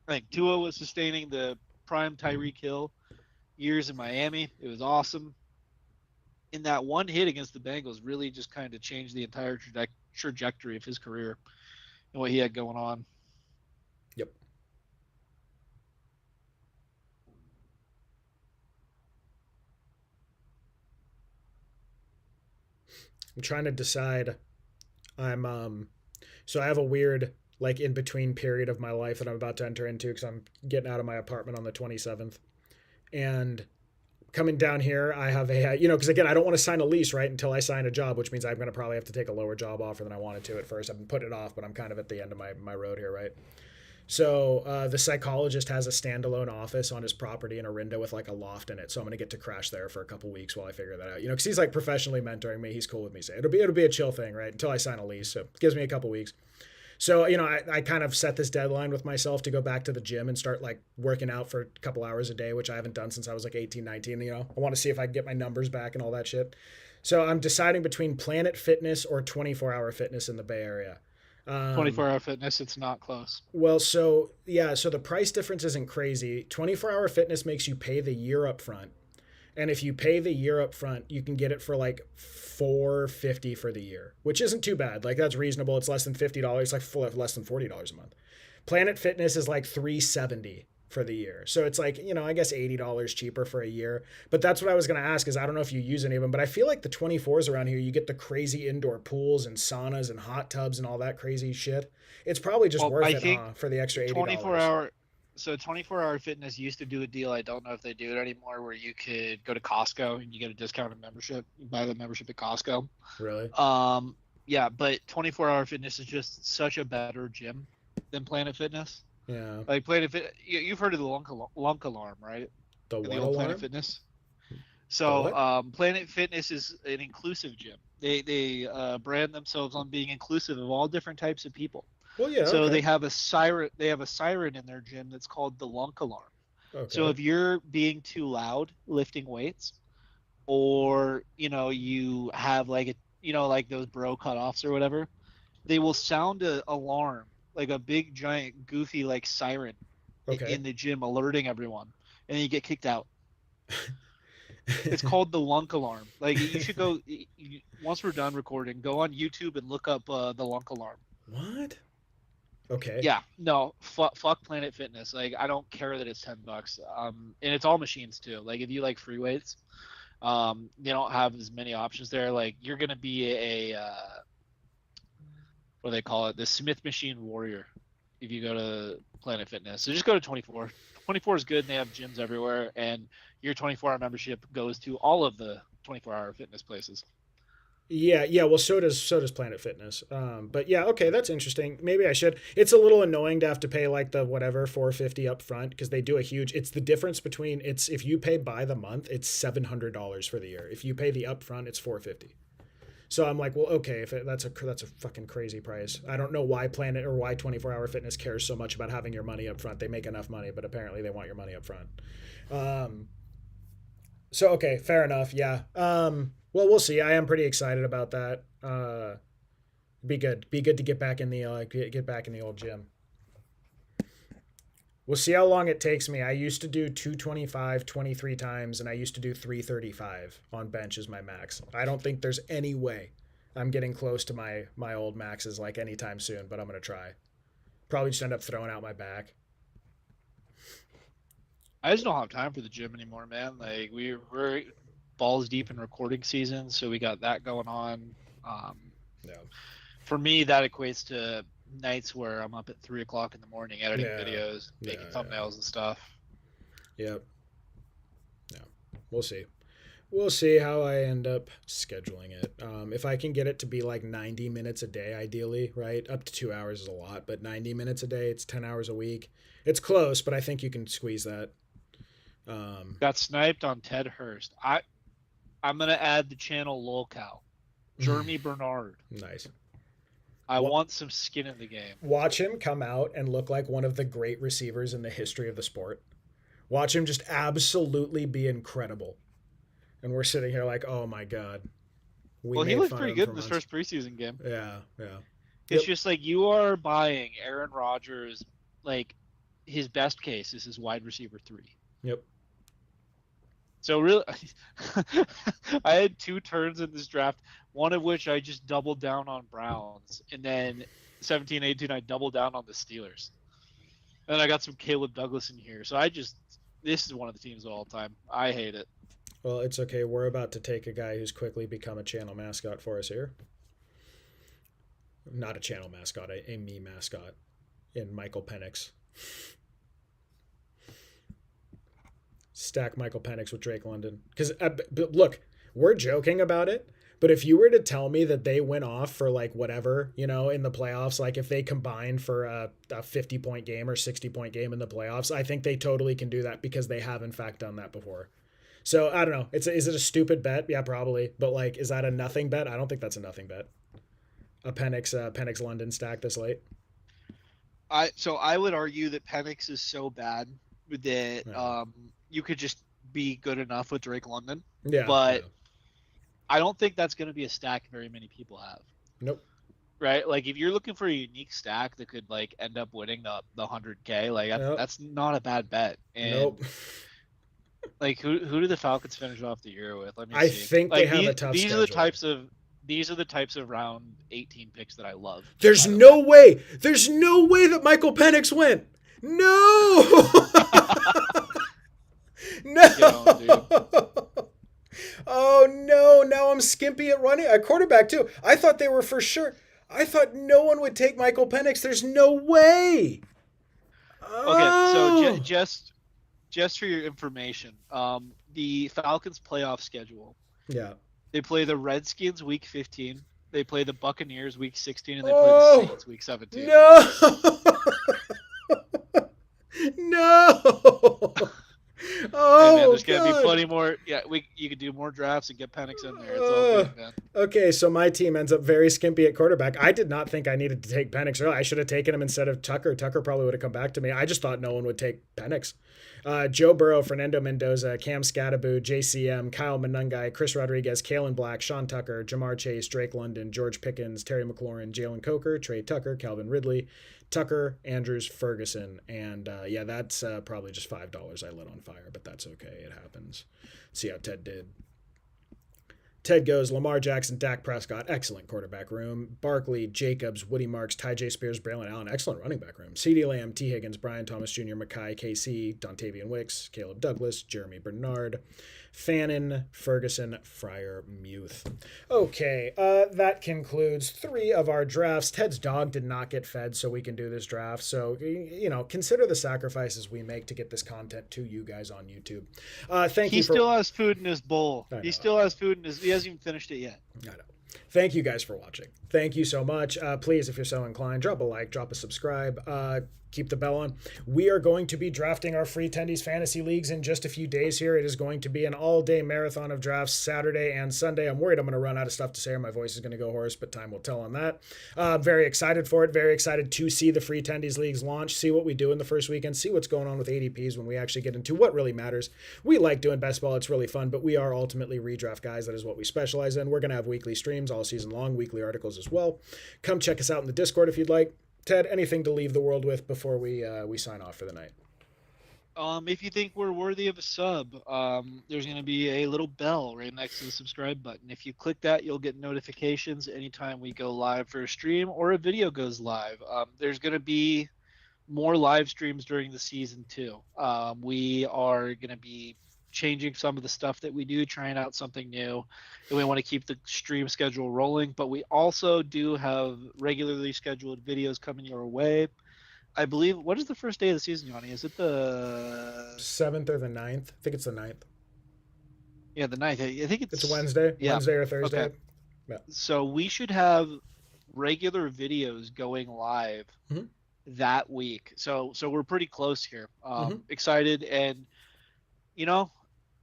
Like Tua was sustaining the prime Tyreek Hill years in Miami. It was awesome. In that one hit against the Bengals, really just kind of changed the entire trajectory of his career and what he had going on. Yep. I'm trying to decide. I'm so I have a weird like in between period of my life that I'm about to enter into because I'm getting out of my apartment on the 27th. And coming down here, I have a, because again, I don't want to sign a lease, right, until I sign a job, which means I'm going to probably have to take a lower job offer than I wanted to at first. I've been putting it off, but I'm kind of at the end of my road here, right? So the psychologist has a standalone office on his property in Orinda with like a loft in it. So I'm gonna get to crash there for a couple weeks while I figure that out. Because he's like professionally mentoring me. He's cool with me. So it'll be a chill thing, right? Until I sign a lease. So it gives me a couple weeks. So I kind of set this deadline with myself to go back to the gym and start like working out for a couple hours a day, which I haven't done since I was like 18, 19. I want to see if I can get my numbers back and all that shit. So I'm deciding between Planet Fitness or 24-hour fitness in the Bay Area. 24-hour fitness, it's not close. Well, so yeah, so the price difference isn't crazy. 24-hour fitness makes you pay the year up front. And if you pay the year up front, you can get it for like $450 for the year, which isn't too bad. Like that's reasonable. It's less than $50. It's like less than $40 a month. Planet Fitness is like $370 for the year. So it's like, I guess $80 cheaper for a year. But that's what I was going to ask is I don't know if you use any of them, but I feel like the 24s around here, you get the crazy indoor pools and saunas and hot tubs and all that crazy shit. It's probably just Well, worth I it, think huh, for the extra $80. 24-hour. So 24-hour fitness used to do a deal. I don't know if they do it anymore, where you could go to Costco and you get a discounted membership. You buy the membership at Costco. Really? Yeah, but 24-hour fitness is just such a better gym than Planet Fitness. Yeah. Like Planet Fit, you've heard of the lunk alarm, right? The In the what old Planet alarm? Fitness. The So what? Planet Fitness is an inclusive gym. They brand themselves on being inclusive of all different types of people. Well, yeah, So okay. they have a siren. They have a siren in their gym that's called the lunk alarm. So Okay. if you're being too loud lifting weights, or you have like like those bro cutoffs or whatever, they will sound a alarm, like a big giant goofy like siren Okay. in the gym, alerting everyone, and then you get kicked out. It's called the lunk alarm. Like you should go, once we're done recording, go on YouTube and look up the lunk alarm. What? Okay. Yeah, no, fuck Planet Fitness. Like I don't care that it's $10. And it's all machines too. Like if you like free weights, they don't have as many options there. Like you're gonna be what do they call it, the Smith Machine Warrior, if you go to Planet Fitness. So just go to 24. 24 is good, and they have gyms everywhere, and your 24-hour membership goes to all of the 24-hour fitness places. Yeah, yeah. Well, so does Planet Fitness. But yeah, okay, that's interesting. Maybe I should. It's a little annoying to have to pay like the whatever 450 up front because they do a huge. It's the difference between if you pay by the month, it's $700 for the year. If you pay the upfront, it's 450. So I'm like, well, okay, if that's a fucking crazy price. I don't know why Planet or why 24 Hour Fitness cares so much about having your money up front. They make enough money, but apparently they want your money up front. Um, so okay, fair enough. Yeah. Well, we'll see. I am pretty excited about that. Be good. Be good to get back in the get back in the old gym. We'll see how long it takes me. I used to do 225 23 times, and I used to do 335 on bench as my max. I don't think there's any way I'm getting close to my old maxes like anytime soon, but I'm gonna try. Probably just end up throwing out my back. I just don't have time for the gym anymore, man. Like we're balls deep in recording season, so we got that going on. Um, Yeah. for me, that equates to nights where I'm up at 3 o'clock in the morning editing Yeah. videos, making thumbnails and stuff. Yep. Yeah. We'll see. We'll see how I end up scheduling it. If I can get it to be like 90 minutes a day, ideally, right? Up to 2 hours is a lot, but 90 minutes a day, it's 10 hours a week. It's close, but I think you can squeeze that. Got sniped on Ted Hurst. I'm gonna add the channel lolcow. Jeremy Bernard. Nice. I want some skin in the game. Watch him come out and look like one of the great receivers in the history of the sport. Watch him just absolutely be incredible. And we're sitting here like, oh my God. Well, he looked pretty good in his first preseason game. Yeah, yeah. It's just like you are buying Aaron Rodgers, like his best case is his wide receiver 3. Yep. So really, I had 2 turns in this draft, one of which I just doubled down on Browns, and then 17, 18, I doubled down on the Steelers. And then I got some Caleb Douglas in here. So this is one of the teams of all time. I hate it. Well, it's okay. We're about to take a guy who's quickly become a channel mascot for us here. Not a channel mascot, a me mascot in Michael Penix. Stack Michael Penix with Drake London. Because, look, we're joking about it, but if you were to tell me that they went off for like whatever, in the playoffs, like if they combined for a 50-point game or 60-point game in the playoffs, I think they totally can do that because they have in fact done that before. So I don't know. Is it a stupid bet? Yeah, probably. But like, is that a nothing bet? I don't think that's a nothing bet. A Penix London stack this late. So I would argue that Penix is so bad that you could just be good enough with Drake London. Yeah. But I don't think that's going to be a stack very many people have. Nope. Right? Like if you're looking for a unique stack that could like end up winning the 100K, like that's not a bad bet. And nope. Like who do the Falcons finish off the year with? Let me see. I think they have a tough these schedule. These are the types of round 18 picks that I love. There's no way. There's no way that Michael Penix went. No. No. Oh no. Now I'm skimpy at running a quarterback too. I thought they were for sure. I thought no one would take Michael Penix. There's no way. Okay, so just for your information, the Falcons playoff schedule. Yeah. They play the Redskins week 15. They play the Buccaneers week 16, and they play the Saints week 17. No. No. Oh, hey man, there's gonna be plenty more. Yeah, you could do more drafts and get Penix in there. It's all good, man. Okay, so my team ends up very skimpy at quarterback. I did not think I needed to take Penix early. I should have taken him instead of Tucker. Tucker probably would have come back to me. I just thought no one would take Penix. Joe Burrow, Fernando Mendoza, Cam Scatteraboo, JCM, Kyle Monungai, Chris Rodriguez, Kalen Black, Sean Tucker, Jamar Chase, Drake London, George Pickens, Terry McLaurin, Jalen Coker, Trey Tucker, Calvin Ridley, Tucker, Andrews, Ferguson. And that's probably just $5 I lit on fire, but that's okay. It happens. See how Ted did. Ted goes Lamar Jackson, Dak Prescott, excellent quarterback room. Barkley, Jacobs, Woody Marks, Ty J. Spears, Braylon Allen, excellent running back room. CeeDee Lamb, T. Higgins, Brian Thomas Jr., Mackay, KC, Dontavian Wicks, Caleb Douglas, Jeremy Bernard, Fannin, Ferguson, Fryer, Muth. Okay, that concludes 3 of our drafts. Ted's dog did not get fed, so we can do this draft. So, consider the sacrifices we make to get this content to you guys on YouTube. He still has food in his bowl. He still has food in his. He hasn't even finished it yet. I know. Thank you guys for watching. Thank you so much. Please, if you're so inclined, drop a like, drop a subscribe. keep the bell on. We are going to be drafting our free Tendies fantasy leagues in just a few days here. It is going to be an all-day marathon of drafts Saturday and Sunday. I'm worried I'm going to run out of stuff to say or my voice is going to go hoarse, but time will tell on that. Very excited for it. Very excited to see the free Tendies leagues launch, see what we do in the first weekend, see what's going on with ADPs when we actually get into what really matters. We like doing best ball. It's really fun, but we are ultimately redraft guys. That is what we specialize in. We're going to have weekly streams all season long, weekly articles as well. Come check us out in the Discord if you'd like. Ted, anything to leave the world with before we sign off for the night? If you think we're worthy of a sub, there's going to be a little bell right next to the subscribe button. If you click that, you'll get notifications anytime we go live for a stream or a video goes live. There's going to be more live streams during the season too. We are going to be changing some of the stuff that we do, trying out something new, and we want to keep the stream schedule rolling. But we also do have regularly scheduled videos coming your way. I believe, what is the first day of the season, Yanni? Is it the 7th or the 9th? I think it's the 9th. Yeah, the 9th. I think It's Wednesday. Yeah. Wednesday or Thursday. Okay. Yeah. So we should have regular videos going live that week. So we're pretty close here. Excited, and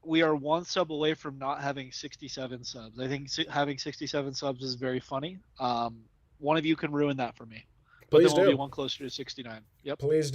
we are one sub away from not having 67 subs. I think having 67 subs is very funny. One of you can ruin that for me. But Please then we'll do. be one closer to 69. Yep. Please do.